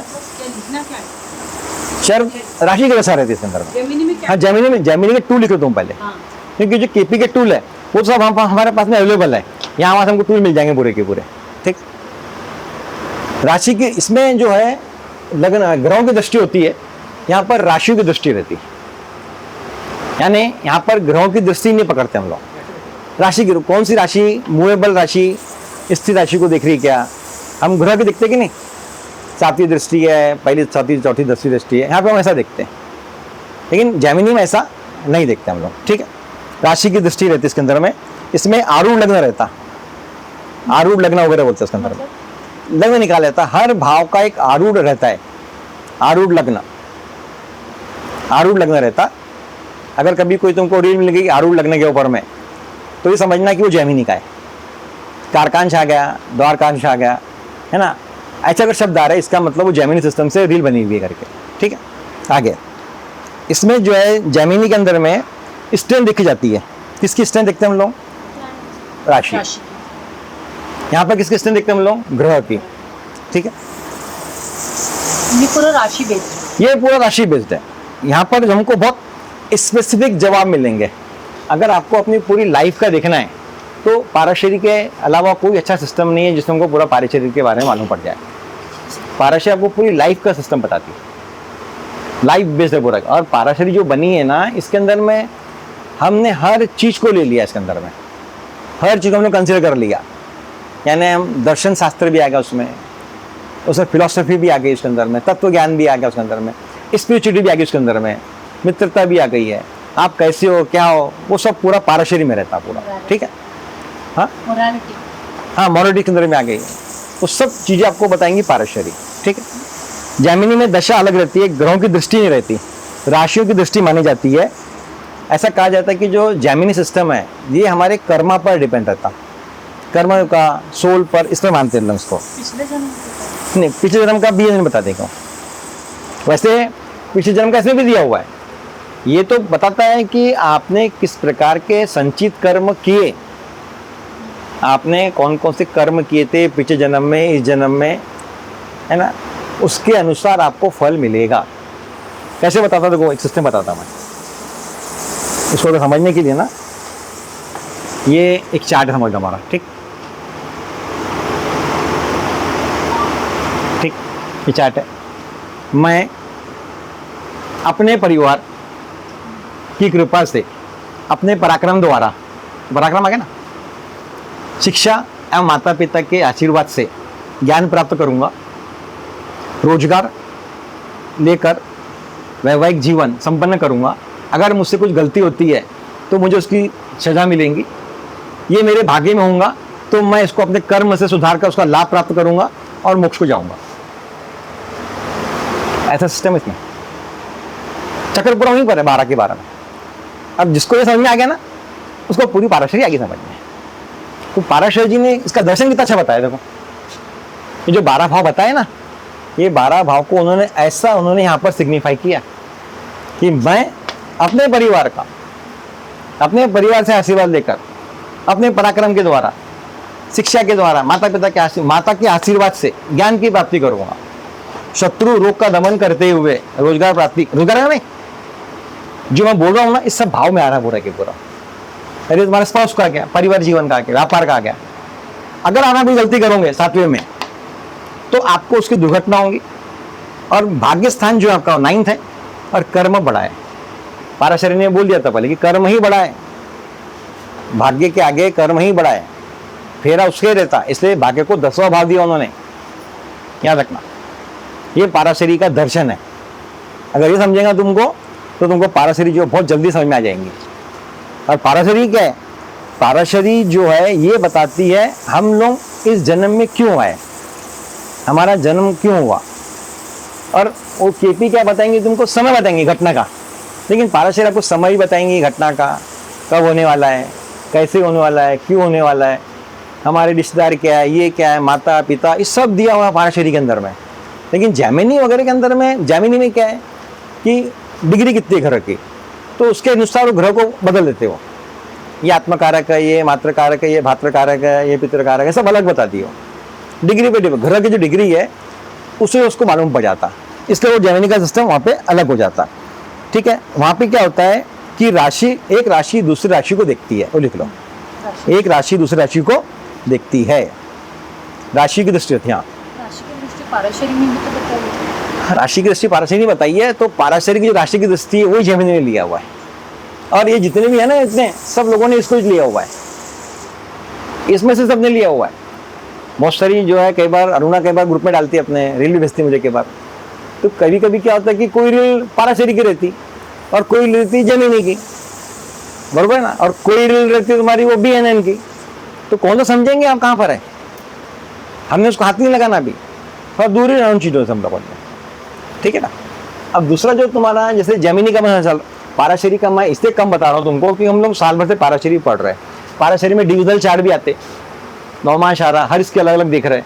चर राशि की दशा रहती है इसके अंदर में। जमीनी में क्या? हाँ, जमीनी के टूल लिख दो पहले, हाँ। क्योंकि जो केपी के टूल है वो सब हमारे पास में अवेलेबल है। यहाँ वहाँ से हमको टूल मिल जाएंगे पूरे के पूरे। ठीक, राशि की इसमें जो है लग्न ग्रहों की दृष्टि होती है, यहाँ पर राशियों की दृष्टि रहती है। यानी यहाँ पर ग्रहों की दृष्टि नहीं पकड़ते हम लोग। राशि की कौन सी राशि, मूवेबल राशि, स्थिर राशि को देख रही क्या, हम ग्रह की देखते कि नहीं, सातवीं दृष्टि है, पहली सातवीं चौथी 10वीं दृष्टि है, यहाँ पे हम ऐसा देखते हैं। लेकिन जैमिनी में ऐसा नहीं देखते हम लोग। ठीक है, राशि की दृष्टि रहती है इसके अंदर में। इसमें आरूढ़ लग्न रहता, आरूढ़ लग्न वगैरह बोलते हैं इसके अंदर में, लग्न निकाला जाता। हर भाव का एक आरूढ़ रहता है, आरूढ़ लग्न, आरूढ़ लग्न रहता। अगर कभी कोई तुमको रील मिल गई आरूढ़ लग्न के ऊपर में, तो ये समझना कि वो जैमिनी का है। कारकांश आ गया, द्वारकांश आ गया, है ना, ऐसा अगर शब्द आ रहा है इसका मतलब वो जैमिनी सिस्टम से रील बनी हुई है करके। ठीक है, आगे इसमें जो है जैमिनी के अंदर में स्ट्रेंथ देखी जाती है। किसकी स्ट्रेंथ देखते हैं हम लोग, राशि। यहाँ पर किसकी स्ट्रेंथ देखते हैं हम लोग, ग्रह की। ठीक है, ये पूरा राशि बेस्ड, ये पूरा राशि बेस्ड है। यहाँ पर हमको बहुत स्पेसिफिक जवाब मिलेंगे। अगर आपको अपनी पूरी लाइफ का देखना है तो पाराशरी के अलावा कोई अच्छा सिस्टम नहीं है जिसमें हमको पूरा पाराशरी के बारे में मालूम पड़ जाए। पाराशरी आपको पूरी लाइफ का सिस्टम बताती है, लाइफ बेस्ड है पूरा। और पाराशरी जो बनी है ना, इसके अंदर में हमने हर चीज को ले लिया, इसके अंदर में हर चीज को हमने कंसिडर कर लिया। यानी हम दर्शन शास्त्र भी आ गया उसमें फिलोसफी भी आ गई उसके अंदर में, तत्व ज्ञान भी आ गया उसके अंदर में, स्पिरिचुअलिटी भी आ गई उसके अंदर में, मित्रता भी आ गई है, आप कैसे हो क्या हो वो सब पूरा पाराशरी में रहता पूरा। ठीक है, हाँ मोरालिटी, हाँ, मोरालिटी के अंदर में आ गई है, वो सब चीजें आपको बताएंगी पाराशरी। ठीक है, जैमिनी में दशा अलग रहती है, ग्रहों की दृष्टि नहीं रहती, राशियों की दृष्टि मानी जाती है। ऐसा कहा जाता है कि जो जैमिनी सिस्टम है ये हमारे कर्मा पर डिपेंड रहता, कर्म का, सोल पर, इस पर मानते हैं उसको। पिछले जन्म नहीं, पिछले जन्म का भी ये नहीं बता देगा। वैसे पिछले जन्म का इसमें भी दिया हुआ है, ये तो बताता है कि आपने किस प्रकार के संचित कर्म किए, आपने कौन कौन से कर्म किए थे पिछले जन्म में, इस जन्म में, है ना, उसके अनुसार आपको फल मिलेगा। कैसे बताता देखो, एक सिस्टम बताता मैं इसको तो समझने के लिए ना। ये एक चार्ट समझ लो हमारा। ठीक ठीक, ये चार्ट है। मैं अपने परिवार की कृपा से, अपने पराक्रम द्वारा, पराक्रम आ गया ना, शिक्षा एवं माता पिता के आशीर्वाद से ज्ञान प्राप्त करूंगा, रोजगार लेकर वैवाहिक जीवन संपन्न करूंगा। अगर मुझसे कुछ गलती होती है तो मुझे उसकी सजा मिलेंगी, ये मेरे भाग्य में होगा तो मैं इसको अपने कर्म से सुधार कर उसका लाभ प्राप्त करूंगा और मोक्ष को जाऊंगा। ऐसा सिस्टम इसमें चक्र पूरा वहीं पर है 12 के 12 में। अब जिसको ये समझ में आ गया ना उसको पूरी पाराशरी आ गई समझ में। तो पाराशर जी ने इसका दर्शन कितना अच्छा बताया। देखो ये जो 12 भाव बताए ना, ये 12 भाव को उन्होंने ऐसा यहाँ पर सिग्निफाई किया कि मैं अपने परिवार का, अपने परिवार से आशीर्वाद लेकर, अपने पराक्रम के द्वारा, शिक्षा के द्वारा, माता के आशीर्वाद से ज्ञान की प्राप्ति करूंगा, शत्रु रोग का दमन करते हुए रोजगार प्राप्ति, रोजगार नहीं जो मैं बोल रहा हूँ ना, इस सब भाव में आ रहा है पूरा के पूरा। अरे तुम्हारे स्पाउस का क्या, परिवार जीवन का क्या, व्यापार का क्या। अगर आप कोई गलती करोगे 7वें में तो आपको उसकी दुर्घटना होगी। और भाग्य स्थान जो आपका 9th है और कर्म बड़ा है। पाराशरी ने बोल दिया था पहले कि कर्म ही बड़ा है, भाग्य के आगे कर्म ही बड़ा है, फेरा उसके रहता, इसलिए भाग्य को 10वां भाव दिया उन्होंने, याद रखना। ये पाराशरी का दर्शन है। अगर ये समझेगा तुमको तो तुमको पाराशरी जो बहुत जल्दी समझ में आ जाएंगी। और पाराशरी क्या है, पाराशरी जो है ये बताती है हम लोग इस जन्म में क्यों आए, हमारा जन्म क्यों हुआ। और वो केपी क्या बताएंगे तुमको, समय बताएंगे घटना का लेकिन पाराशर आपको समय भी बताएंगी घटना का, कब होने वाला है, कैसे होने वाला है, क्यों होने वाला है, हमारे रिश्तेदार क्या है, ये क्या है, माता पिता, ये सब दिया हुआ है पाराशरी के अंदर में। लेकिन जैमिनी वगैरह के अंदर में, जैमिनी में क्या है कि डिग्री कितनी है ग्रह की, तो उसके अनुसार वो ग्रह को बदल देते हो। ये आत्मकारक है, ये मातृकारक है, ये भातृकारक है, ये पितृकारक है, सब अलग बताती हो। डिग्री पे डिग्री, ग्रह की जो डिग्री है उसे उसको मालूम पड़ जाता, इसलिए वो जैमिनी का सिस्टम वहाँ पे अलग हो जाता। ठीक है, वहाँ पे क्या होता है कि राशि, एक राशि दूसरी राशि को देखती है, वो लिख लो, एक राशि दूसरी राशि को देखती है, राशि की दृष्टि होती है। हाँ, राशि की दृष्टि पाराशरी में भी तो बताइए। राशि की दृष्टि पाराशरी ने बताई है, तो पाराशरी की जो राशि की दृष्टि है वही जैमिनी ने लिया हुआ है। और ये जितने भी है ना, इतने सब लोगों ने इसको लिया हुआ है, इसमें से सबने लिया हुआ है। बहुत सारी जो है, कई बार अरुणा कई बार ग्रुप में डालती है, अपने रील भी भेजती है मुझे कई बार, तो कभी कभी क्या होता है कि कोई रील पाराशरी की रहती और कोई रहती जैमिनी की, बरोबर है ना, और कोई रील रहती है तुम्हारी वो BNN की, तो कौन तो समझेंगे आप कहाँ पर है। हमने उसको हाथ नहीं लगाना अभी, थोड़ा दूर ही रहना उन चीज़ों से हम लोगों ने, ठीक है ना। अब दूसरा जो तुम्हारा जैसे जैमिनी का मैं चल, पाराशरी का मैं इसलिए कम बता रहा हूँ तुमको कि हम लोग साल भर से पाराशरी पढ़ रहे हैं। पाराशरी में डिविजनल चार्ट भी आते, नौमा इशारा, हर इसके अलग अलग देख रहे हैं,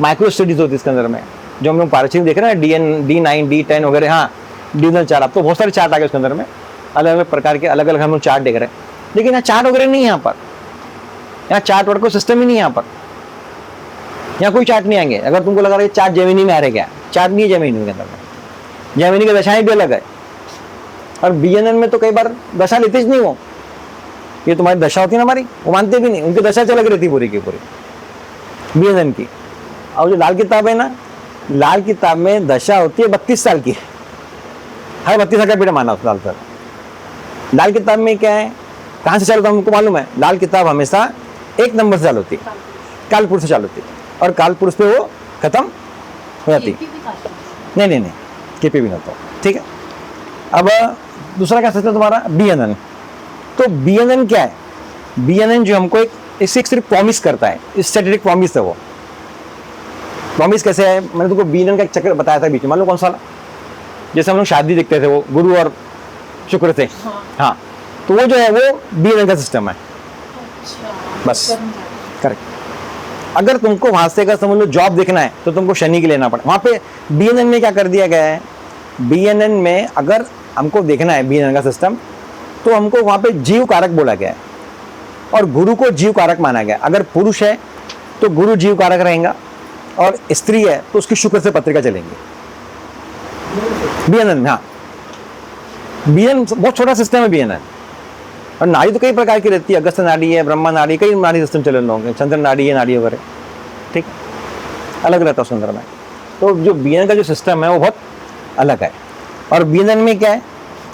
माइक्रो स्टडीज होती है इसके अंदर में, जो हम लोग पाराशरी देख रहे हैं D9 D10 वगैरह। हाँ, डिविजनल चार्ट, अब तो बहुत सारे चार्ट आ गए उसके अंदर में, अलग अलग प्रकार के अलग अलग हम लोग चार्ट देख रहे हैं। लेकिन यहाँ चार्ट वगैरह नहीं है, यहाँ पर यहाँ चार्ट वर्क को सिस्टम ही नहीं है, यहाँ पर यहाँ कोई चार्ट नहीं आएंगे। अगर तुमको लगा रहा है चार्ट जैमिनी में आ रहे, क्या चार्ट नहीं है जैमिनी के अंदर में, जैमिनी की दशाएं भी अलग है। और BNN में तो कई बार दशा लेते ही नहीं वो, ये तुम्हारी दशा होती है ना हमारी, वो मानते भी नहीं, उनकी दशा अलग रहती पूरी की पूरी BNN की। और जो लाल किताब है ना, लाल किताब में दशा होती है 32 साल की, हर 32 साल का पीरियड माना लाल साल। लाल किताब में क्या है, कहाँ से चालू होता है हमको मालूम है, लाल किताब हमेशा 1 नंबर से चालू होती है, कालपुरुष से चालू होती है, और कालपुरुष पे वो खत्म हो जाती है। नहीं, KP भी ना तो, ठीक है। अब दूसरा क्या सकता है तुम्हारा BNN। तो BNN क्या है, BNN जो हमको एक सिर्फ प्रॉमिस करता है, स्ट्रेटेजिक प्रॉमिस है वो। प्रॉमिस कैसे है, मैंने तुमको BNN का एक चक्र बताया था बीच में, मान लो कौन सा, जैसे हम लोग शादी देखते थे, वो गुरु और शुक्र थे। हाँ, तो वो जो है वो BNN का सिस्टम है। बस करेक्ट। अगर तुमको वहां से अगर समझ लो जॉब देखना है तो तुमको शनि की लेना पड़ा। वहां पे BNN में क्या कर दिया गया है, BNN में अगर हमको देखना है BNN का सिस्टम, तो हमको वहां पे जीव कारक बोला गया है, और गुरु को जीव कारक माना गया। अगर पुरुष है तो गुरु जीव कारक रहेगा, और स्त्री है तो उसकी शुक्र से पत्रिका चलेंगी BNN। हाँ, BNN बहुत छोटा सिस्टम है BNN। और नाड़ी तो कई प्रकार की रहती है, अगस्त नाड़ी है, ब्रह्मा नाड़ी, कई नाड़ी सिस्टम चले होंगे, चंद्र नाड़ी है, नाड़ी वगैरह, ठीक, अलग रहता है उसके अंदर में। तो जो BNN का जो सिस्टम है वो बहुत अलग है। और BNN में क्या है,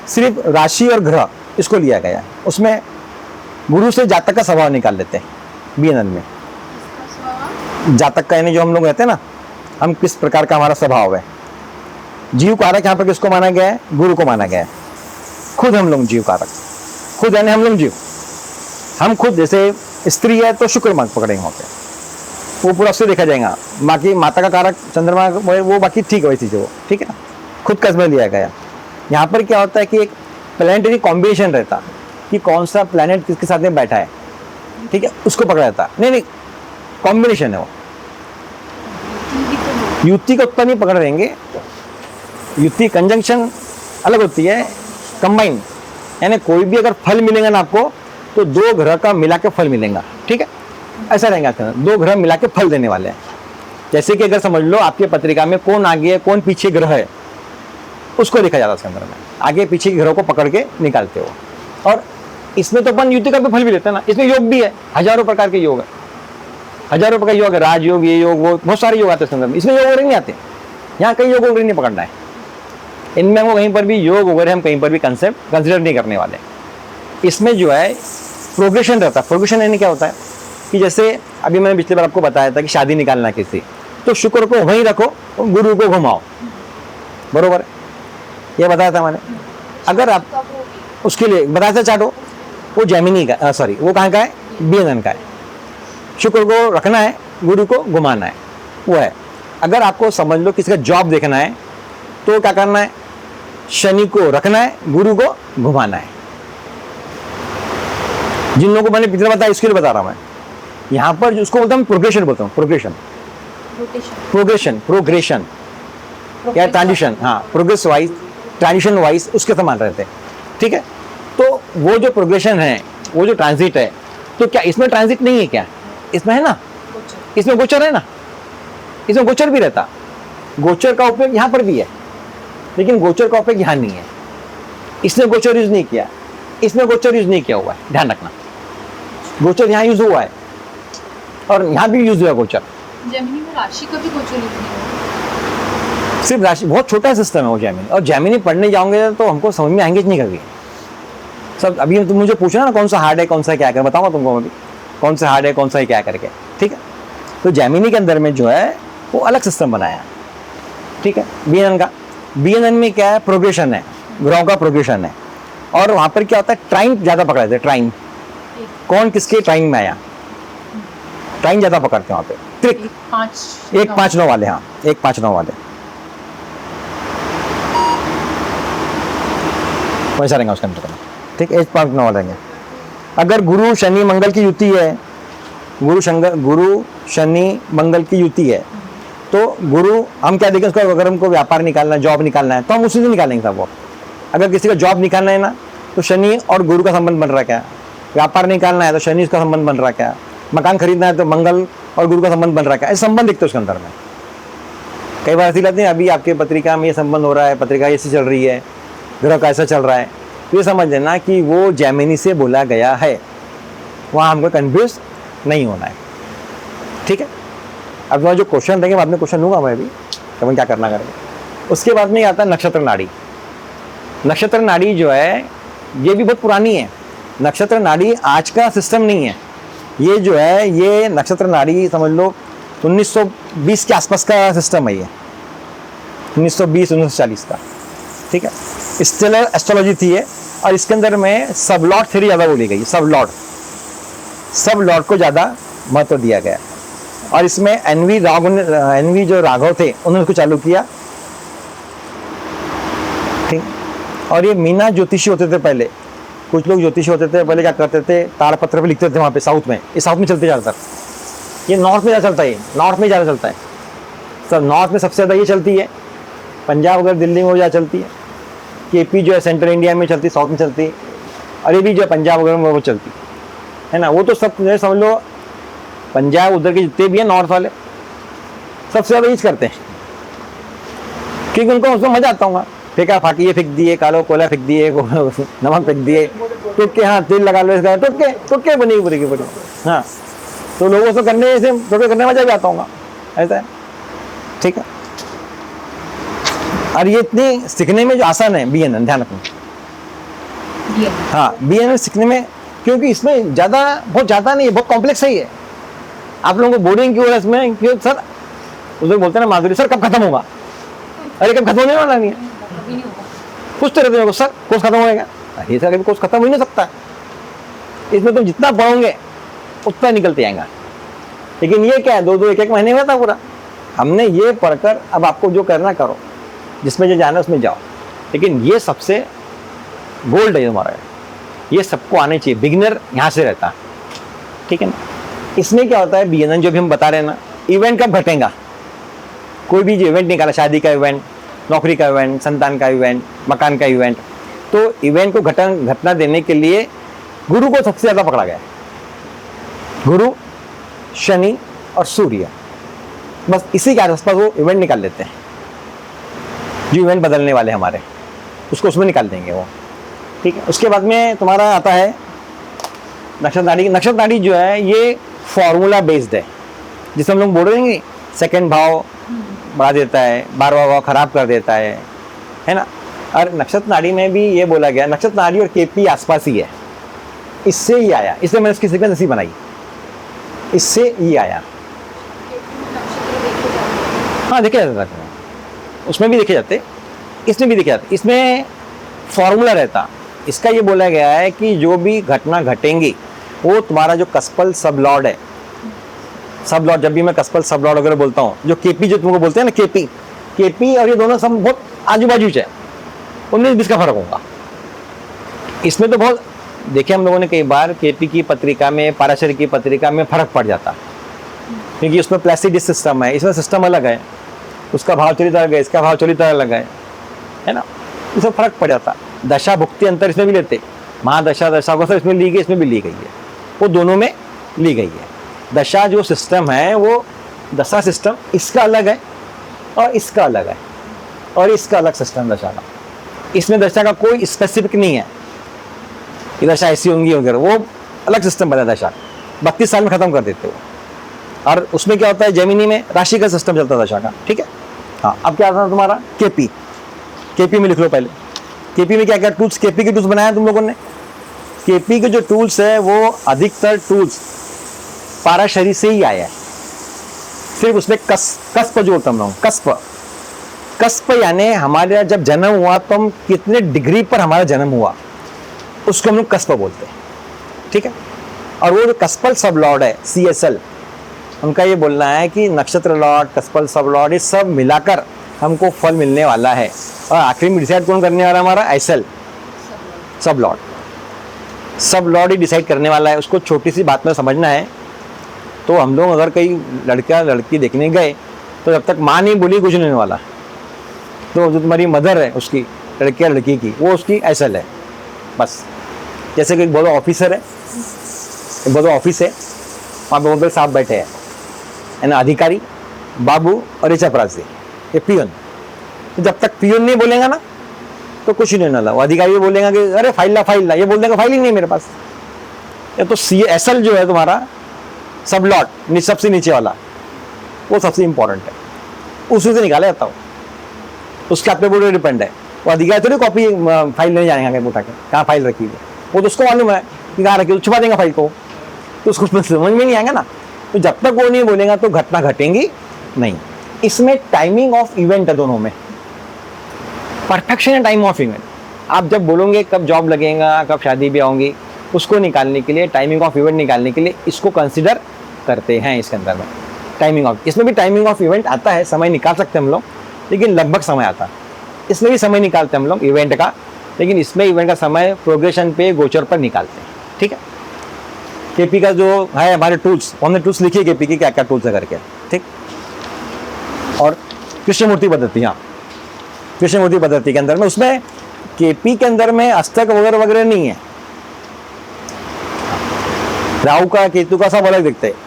सिर्फ राशि और ग्रह इसको लिया गया है, उसमें गुरु से जातक का स्वभाव निकाल लेते हैं BNN में। जातक का यानी जो हम लोग रहते हैं ना, हम किस प्रकार का हमारा स्वभाव है। जीव कारक यहाँ पर किसको माना गया है, गुरु को माना गया है। खुद हम लोग जीव कारक, खुद यानी हम लोग जीव, हम खुद जैसे स्त्री है तो शुक्र मार्ग पकड़ेंगे वहाँ पे, वो पूरा उससे देखा जाएगा। बाकी माता का कारक चंद्रमा वो बाकी ठीक है, वैसी वो ठीक है ना, खुद का इसमें लिया गया। यहाँ पर क्या होता है कि एक प्लैनेटरी कॉम्बिनेशन रहता कि कौन सा प्लैनेट किसके साथ में बैठा है, ठीक है, उसको पकड़ा जाता। नहीं, कॉम्बिनेशन है वो, युति को उतना नहीं पकड़ देंगे। युति कंजंक्शन अलग होती है, कंबाइन, यानी कोई भी अगर फल मिलेगा ना आपको, तो 2 ग्रह का मिला के फल मिलेगा, ठीक है, ऐसा रहेगा। 2 ग्रह मिला के फल देने वाले हैं। जैसे कि अगर समझ लो आपकी पत्रिका में कौन आगे है कौन पीछे ग्रह है, उसको देखा जाता है उसके अंदर में, आगे पीछे के ग्रहों को पकड़ के निकालते हो। और इसमें तो अपन युति का भी फल भी लेते हैं ना, इसमें योग भी है, हजारों प्रकार के योग है, हजारों प्रकार योग है, राजयोग, ये योग, वो बहुत सारे योग आते हैं इसके अंदर में। इसमें योग वगैरह नहीं आते, यहाँ कई योग वगैरह नहीं पकड़ना है, इनमें वो कहीं पर भी योग वगैरह हम कहीं पर भी कंसेप्ट कंसिडर नहीं करने वाले। इसमें जो है प्रोग्रेशन रहता है। प्रोग्रेशन यानी क्या होता है कि जैसे अभी मैंने पिछली बार आपको बताया था कि शादी निकालना किसी, तो शुक्र को वहीं रखो, गुरु को घुमाओ, बरोबर, ये बताया था मैंने। अगर आप उसके लिए बताया था चार्ट, वो जैमिनी का, सॉरी वो कहाँ का है, BNN का है। शुक्र को रखना है, गुरु को घुमाना है, वो है। अगर आपको समझ लो किसी का जॉब देखना है तो क्या करना है, शनि को रखना है, गुरु को घुमाना है। जिन लोगों को मैंने पिछले बताया इसके लिए बता रहा हूं मैं। यहां पर जो उसको बोलता हूं प्रोग्रेशन, बोलता हूं प्रोग्रेशन, प्रोग्रेशन या ट्रांजिशन, हाँ प्रोग्रेस वाइज, ट्रांजिशन वाइज उसके समान रहते हैं, ठीक है। तो वो जो प्रोग्रेशन है, वो जो ट्रांजिट है, तो क्या इसमें ट्रांजिट नहीं है क्या? इसमें है ना, इसमें गोचर है ना, इसमें गोचर भी रहता। गोचर का उपयोग यहाँ पर भी है, लेकिन गोचर का उपयोग यहाँ नहीं है। इसने गोचर यूज नहीं किया, इसमें गोचर यूज नहीं किया हुआ है, ध्यान रखना। गोचर यहाँ यूज हुआ है और यहाँ भी यूज हुआ है गोचर। जेमिनी में राशि का भी गोचर यूज नहीं होता। सिर्फ राशि, बहुत छोटा सिस्टम है वो जेमिनी। और जेमिनी पढ़ने जाओगे तो हमको समझ में आएंगे नहीं कभी सब। अभी तुम मुझे पूछना ना कौन सा हार्ड है, कौन सा क्या कर, बताऊंगा तुमको अभी कौन सा हार्ड है, कौन सा क्या करके, ठीक है। तो जेमिनी के अंदर में जो है वो अलग सिस्टम बनाया, ठीक है। बीएनएन का, बीएनएन में क्या है, प्रोग्रेशन है, ग्रहों का प्रोग्रेशन है। और वहां पर क्या होता है, ट्राइन ज्यादा पकड़ते हैं। ट्राइन कौन किसके ट्राइन में आया, ट्राइन ज्यादा पकड़ते हैं वहां पे। त्रिक 1 5 9 वाले, हाँ 1 5 9 वाले वैसा रहेंगे उसके अंदर, ठीक है। 1 5 9 वाले रहेंगे। अगर गुरु शनि मंगल की युति है, गुरु शनि मंगल की युति है, तो गुरु हम क्या देखें उसको, अगर हमको व्यापार निकालना है, जॉब निकालना है, तो हम उसी से निकालेंगे सब वो। अगर किसी का जॉब निकालना है ना, तो शनि और गुरु का संबंध बन रहा है क्या? व्यापार निकालना है तो शनि का संबंध बन रहा है क्या? मकान खरीदना है तो मंगल और गुरु का संबंध बन रहा है क्या? ऐसे संबंध दिखते उसके अंदर में। कई बार ऐसी लगती है, अभी आपके पत्रिका में ये संबंध हो रहा है, पत्रिका ऐसी चल रही है, ग्रह का ऐसा चल रहा है, तो ये समझ लेना कि वो जेमिनी से बोला गया है। वहाँ हमको कन्फ्यूज नहीं होना है, ठीक है। अब वहाँ जो क्वेश्चन रहेंगे बाद में क्वेश्चन लूँगा मैं भी, तो क्या करना करेंगे। उसके बाद में आता है नक्षत्र नाड़ी। नक्षत्र नाड़ी जो है ये भी बहुत पुरानी है। नक्षत्र नाड़ी आज का सिस्टम नहीं है। ये जो है, ये नक्षत्र नाड़ी समझ लो 1920 के आसपास का सिस्टम है। ये 1920 1940 का, ठीक है। स्टेलर एस्ट्रोलॉजी थी ये, और इसके अंदर में सब लॉर्ड थ्योरी ज़्यादा बोली गई। सब लॉर्ड को ज़्यादा महत्व दिया गया। और इसमें एनवी जो राघव थे उन्होंने उसको चालू किया, ठीक। और ये मीना ज्योतिषी होते थे पहले, कुछ लोग ज्योतिषी होते थे पहले, क्या करते थे, ताड़पत्र पे लिखते थे वहाँ पे साउथ में। ये साउथ में चलते ज़्यादातर, ये नॉर्थ में ज़्यादा चलता है, नॉर्थ में ज़्यादा चलता है सब। नॉर्थ में सबसे ज़्यादा ये चलती है, पंजाब वगैरह दिल्ली में वो ज़्यादा चलती है। केपी जो है सेंट्रल इंडिया में चलती है, साउथ में चलती है। और ये भी जो है पंजाब वगैरह में वो चलती है ना। वो तो सब जो है समझ लो, पंजाब उधर के जितने भी हैं नॉर्थ वाले सबसे ज़्यादा यूज करते हैं, क्योंकि उनको उसमें मजा आता होगा। फेंका फाकी ये फेंक दिए, कालो कोला फेंक दिए, नमक फेंक दिए, टुक के, हाँ तेल लगा लो इसका, टुक के बनेगी पूरी की पूरी। हाँ, तो लोगों से करने से करने में मजा भी आता होगा, ऐसा है, ठीक है। और ये इतनी सीखने में जो आसान है बीएनएन, ध्यान रखना। हाँ, बीएनएन सीखने में, क्योंकि इसमें बहुत ज़्यादा नहीं है, बहुत कॉम्प्लेक्स है ये। आप लोगों को बोरिंग क्यों हो रहा है इसमें, क्यों सर उधर बोलते हैं ना माधुरी, सर कब खत्म होगा? अरे कब खत्म होने वाला नहीं है, पूछते रहते हैं सर कोर्स खत्म होएगा। ये सर कभी कोर्स खत्म हो ही नहीं सकता। इसमें तुम जितना पढ़ोगे उतना निकलते आएगा। लेकिन ये क्या है, 2-2 1-1 महीने में था पूरा। हमने ये पढ़कर अब आपको जो करना करो, जिसमें जो जाना उसमें जाओ। लेकिन ये सबसे गोल्ड है हमारा, ये सबको आने चाहिए। बिगिनर यहाँ से रहता, ठीक है ना। इसमें क्या होता है, बीएनएन जो भी हम बता रहे हैं ना, इवेंट कब घटेगा, कोई भी जो इवेंट निकाला, शादी का इवेंट, नौकरी का इवेंट, संतान का इवेंट, मकान का इवेंट, तो इवेंट को घटना देने के लिए गुरु को सबसे ज़्यादा पकड़ा गया है। गुरु, शनि और सूर्य, बस इसी के आसपास वो इवेंट निकाल लेते हैं। जो इवेंट बदलने वाले हमारे, उसको उसमें निकाल देंगे वो, ठीक है। उसके बाद में तुम्हारा आता है नक्षत्र नाड़ी। नक्षत्र नाड़ी जो है ये फॉर्मूला बेस्ड है, जिसे हम लोग बोल रहे हैं सेकंड भाव बढ़ा देता है, 12वां भाव खराब कर देता है ना। और नक्षत्र नाड़ी में भी ये बोला गया, नक्षत्र नाड़ी और केपी आसपास ही है, इससे ही आया, इसलिए मैंने इसकी सीक्वेंस ऐसी बनाई, इससे ही आया। हाँ देखे जाते, उसमें भी देखे जाते, इसमें भी देखे जाते। इसमें फॉर्मूला रहता। इसका ये बोला गया है कि जो भी घटना घटेंगी वो तुम्हारा जो कस्पल सब लॉर्ड है, सब लॉर्ड, जब भी मैं कस्पल सब लॉर्ड वगैरह बोलता हूँ, जो केपी जो तुमको बोलते हैं ना, केपी और ये दोनों सब बहुत आजू बाजू है, 19-20 का फर्क होगा। इसमें तो बहुत देखिए, हम लोगों ने कई बार केपी की पत्रिका में, पाराशर की पत्रिका में फर्क पड़ जाता, क्योंकि उसमें प्लेसिडिस सिस्टम है, इसमें सिस्टम अलग है, उसका भाव चलित अलग है, इसका भाव चलित अलग है ना, इसमें फर्क पड़ जाता। दशा भुक्ति अंतर इसमें भी लेते, महादशा दशा को इसमें ली गई, इसमें भी ली गई है, वो दोनों में ली गई है। दशा जो सिस्टम है वो दशा सिस्टम इसका अलग है और इसका अलग है, और इसका अलग सिस्टम दशा का। इसमें दशा का कोई स्पेसिफिक नहीं है कि दशा ऐसी होंगी वगैरह, वो अलग सिस्टम बना दशा, 32 साल में खत्म कर देते हो। और उसमें क्या होता है, जेमिनी में राशि का सिस्टम चलता है दशा का, ठीक है। हाँ, अब क्या था तुम्हारा केपी, केपी में लिख लो पहले। केपी में क्या क्या टूल्स, केपी के टूल्स बनाया तुम लोगों ने। केपी के जो टूल्स है वो अधिकतर टूल्स पाराशरी से ही आया है, सिर्फ उसमें कस्प जोड़ता हम लोग, कस्प यानी हमारे जब जन्म हुआ तो हम कितने डिग्री पर हमारा जन्म हुआ, उसको हम लोग कस्प बोलते हैं, ठीक है। और वो जो कस्पल सब लॉर्ड है, CSL, उनका ये बोलना है कि नक्षत्र लॉर्ड, कस्पल सब लॉर्ड, ये सब मिलाकर हमको फल मिलने वाला है। और आखिरी में डिसाइड कौन करने वाला है, हमारा SL सब लॉर्ड ही डिसाइड करने वाला है। उसको छोटी सी बात में समझना है। तो हम लोग अगर कहीं लड़का लड़की देखने गए तो जब तक माँ नहीं बोली कुछ नहीं होने वाला। तो जो तुम्हारी मदर है उसकी, लड़के या लड़की की, वो उसकी SL है बस। जैसे कि एक बहुत ऑफिसर है, एक बहुत ऑफिस है, वहाँ पे बहुत साहब बैठे हैं, है ना, अधिकारी, बाबू और ये चपरासी, ये पियन। तो जब तक पियन नहीं बोलेगा ना तो कुछ ही नहीं होने वाला। वो अधिकारी भी बोलेगा कि अरे फाइल ला, ये बोल देगा फाइल ही नहीं मेरे पास। ये तो SL जो है तुम्हारा सब लॉट, सबसे नीचे वाला, वो सबसे इंपॉर्टेंट है, उसी से निकाला जाता हो, उसके आप पे पूरे डिपेंड है। वो अधिकारी थोड़ी कॉपी फाइल नहीं जाएगा कहीं उठा के, कहाँ फाइल रखी है, वो तो उसको मालूम है कि कहाँ रखी, तो छुपा देगा फाइल को, तो उसको समझ में नहीं आएगा ना। तो जब तक वो नहीं बोलेगा तो घटना घटेंगी नहीं। इसमें टाइमिंग ऑफ इवेंट है दोनों में, परफेक्शन है टाइम ऑफ इवेंट। आप जब बोलोगे कब जॉब लगेगा, कब शादी भी होंगी, उसको निकालने के लिए, टाइमिंग ऑफ इवेंट निकालने के लिए इसको कंसिडर करते हैं इसके अंदर में। टाइमिंग ऑफ, इसमें भी टाइमिंग ऑफ इवेंट आता है, समय निकाल सकते हैं हम लोग, लेकिन लगभग समय आता है। इसमें भी समय निकालते हैं हम लोग इवेंट का, लेकिन इसमें इवेंट का समय प्रोग्रेशन पे, गोचर पर निकालते हैं, ठीक है। केपी का जो है हमारे टूल्स, हमने टूल्स लिखी है केपी की, क्या क्या टूल्स है करके, ठीक। और कृष्णमूर्ति पद्धति, हाँ, कृष्णमूर्ति पद्धति के अंदर में, उसमें केपी के अंदर में अष्टक वगैरह वगैरह नहीं है। राहु का, केतु का सब अलग दिखते हैं।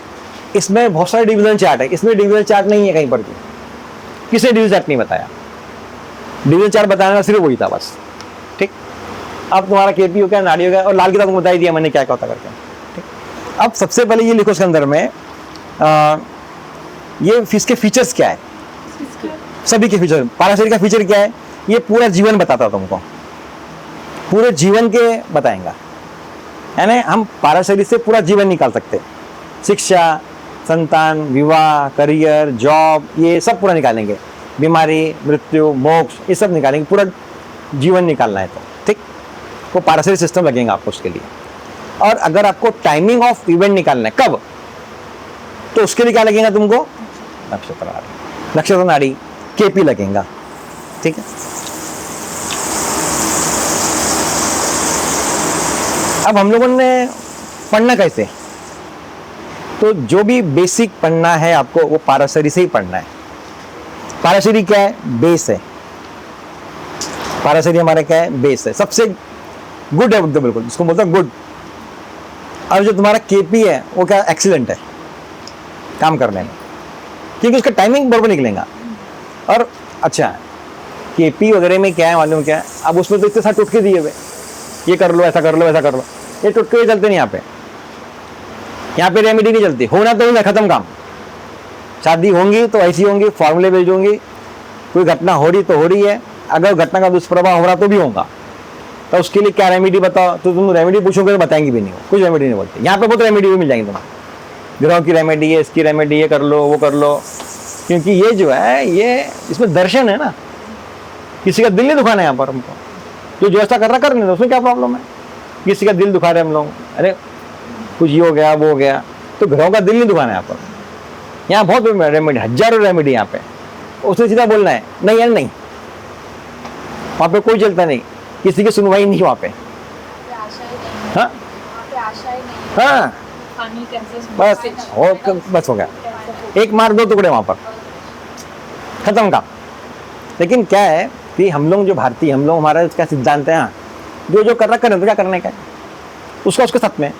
इसमें बहुत सारे डिवीजन चार्ट है, इसमें डिवीजन चार्ट नहीं है कहीं पर भी, किसी डिवीजन चार्ट नहीं बताया। डिवीजन चार्ट बताना सिर्फ वही था बस, ठीक। अब तुम्हारा केपी हो गया, नाड़ी हो गया, और लाल किताब तुमको बता ही दिया मैंने क्या क्या होता करके, ठीक। अब सबसे पहले ये लिखो उसके अंदर में ये इसके फीचर्स क्या है, सभी के फीचर। पाराशरी का फीचर क्या है, ये पूरा जीवन बताता तुमको, पूरे जीवन के बताएंगा, है ना। हम पाराशरी से पूरा जीवन निकाल सकते, शिक्षा, संतान, विवाह, करियर, जॉब, ये सब पूरा निकालेंगे, बीमारी, मृत्यु, मोक्ष, ये सब निकालेंगे, पूरा जीवन निकालना है तो, ठीक। वो पाराशरी सिस्टम लगेगा आपको उसके लिए। और अगर आपको टाइमिंग ऑफ इवेंट निकालना है कब, तो उसके लिए क्या लगेगा तुमको, नक्षत्र नाड़ी, केपी लगेगा, ठीक है। अब हम लोगों ने पढ़ना कैसे, तो जो भी बेसिक पढ़ना है आपको वो पाराशरी से ही पढ़ना है। पाराशरी क्या है, बेस है। पाराशरी हमारा क्या है, बेस है, सबसे गुड है बिल्कुल, इसको बोलते हैं गुड। और जो तुम्हारा केपी है वो क्या, एक्सीलेंट है काम करने में, क्योंकि उसका टाइमिंग बराबर निकलेगा। और अच्छा, केपी वगैरह में क्या है मालूम क्या है, अब उसमें तो इतने सारे टुटके दिए हुए, ये कर लो, ऐसा कर लो, ऐसा कर लो, ये टुटके चलते नहीं यहाँ पे रेमेडी नहीं चलती। होना तो होगा, खत्म काम। शादी होंगी तो ऐसी होंगी, फॉर्मूले बेस्ड होंगी, कोई घटना हो रही तो हो रही है, अगर घटना का दुष्प्रभाव हो रहा तो भी होगा, तो उसके लिए क्या रेमेडी बताओ, तो तुम रेमेडी पूछोगे तो बताएंगे भी नहीं, कुछ रेमेडी नहीं बोलते। यहाँ पे बहुत रेमेडी भी मिल जाएंगी तुम्हें, ग्रह की रेमेडी है, इसकी रेमेडी, ये कर लो, वो कर लो, क्योंकि ये जो है ये इसमें दर्शन है ना, किसी का दिल नहीं दुखाना है यहाँ पर हमको, जो ऐसा कर रहा कर नहीं, उसमें क्या प्रॉब्लम है। किसी का दिल दुखा रहे हम लोग, अरे कुछ ये हो गया वो हो गया, तो ग्रहों का दिल नहीं दुखाना है यहाँ पर। यहाँ बहुत रेमेडी, हजारों रेमेडी यहाँ पे, उसने सीधा बोलना है नहीं यार नहीं, वहाँ पे कोई चलता नहीं, किसी की सुनवाई नहीं वहाँ पे। आशा ही नहीं, हाँ वहाँ पे आशा ही नहीं। हाँ, पानी कैसे बस हो गया, एक मार दो टुकड़े वहाँ पर, खत्म काम। लेकिन क्या है कि हम लोग जो भारतीय, हम लोग, हमारा क्या सिद्धांत है, हाँ, जो जो कर रहा करें, तो क्या करने का है, उसका उसके साथ में।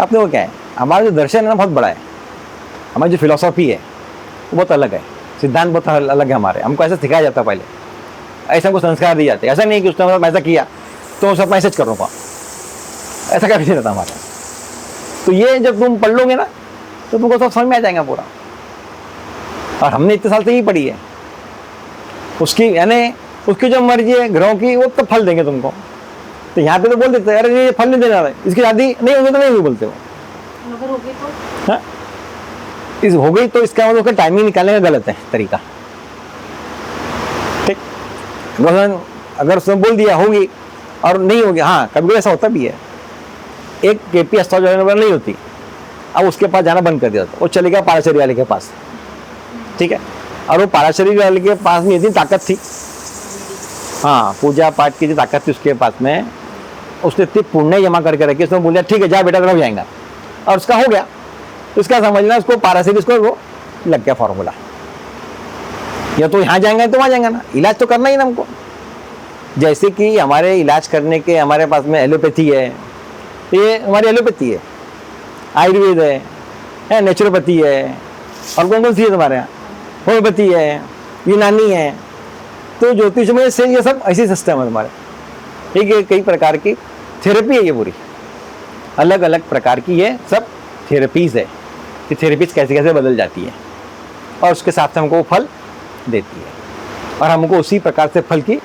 अपने वो क्या है, हमारा जो दर्शन है ना बहुत बड़ा है, हमारी जो फिलॉसफी है वो बहुत अलग है, सिद्धांत बहुत अलग है हमारे। हमको ऐसा सिखाया जाता है पहले, ऐसे हमको संस्कार दिए जाते हैं। ऐसा नहीं कि उसने मतलब ऐसा किया तो सब मैसेज कर रहा, ऐसा कभी नहीं रहता हमारा। तो ये जब तुम पढ़ लोगे ना तो तुमको सब समझ में आ जाएगा पूरा। और हमने इतने साल से ही पढ़ी है, उसकी यानी उसकी जो मर्जी है ग्रहों की, वो तब फल देंगे तुमको। तो यहाँ पे तो बोल देते हैं अरे ये फल नहीं देने वाला, इसकी शादी नहीं होगी तो नहीं बोलते हो। अगर होगी तो हाँ, इस हो गई तो इसका मतलब टाइमिंग निकालने का गलत है तरीका, ठीक। अगर उसने बोल दिया होगी और नहीं होगी, हाँ कभी ऐसा होता भी है। एक केपी एस्ट्रोलॉजर नहीं होती, अब उसके पास जाना बंद कर दिया था, वो चले गया पाराशरी वाले के पास, ठीक है। और वो पाराशरी वाले के पास में इतनी ताकत थी, हाँ पूजा पाठ की जो ताकत थी उसके पास में, उसने इतनी पुण्य जमा करके रखी, उसने बोल दिया ठीक है जा बेटा तेरा हो जाएगा, और उसका हो गया। तो इसका समझना उसको पाराशरी, उसको वो लग गया फॉर्मूला, या तो यहाँ जाएंगे तो वहाँ जाएंगे ना, इलाज तो करना ही ना हमको। जैसे कि हमारे इलाज करने के हमारे पास में एलोपैथी है, ये हमारी एलोपैथी है, आयुर्वेद है, नेचुरोपैथी है, और कौन कौन सी है तुम्हारे यहाँ, होम्योपैथी है, यूनानी है। तो ज्योतिष में से ये सब ऐसी सिस्टम है तुम्हारे, ठीक है। कई प्रकार की थेरेपी है ये पूरी, अलग अलग प्रकार की ये सब थेरेपीज है कि थेरेपीज कैसे कैसे बदल जाती है, और उसके साथ हमको वो फल देती है, और हमको उसी प्रकार से फल की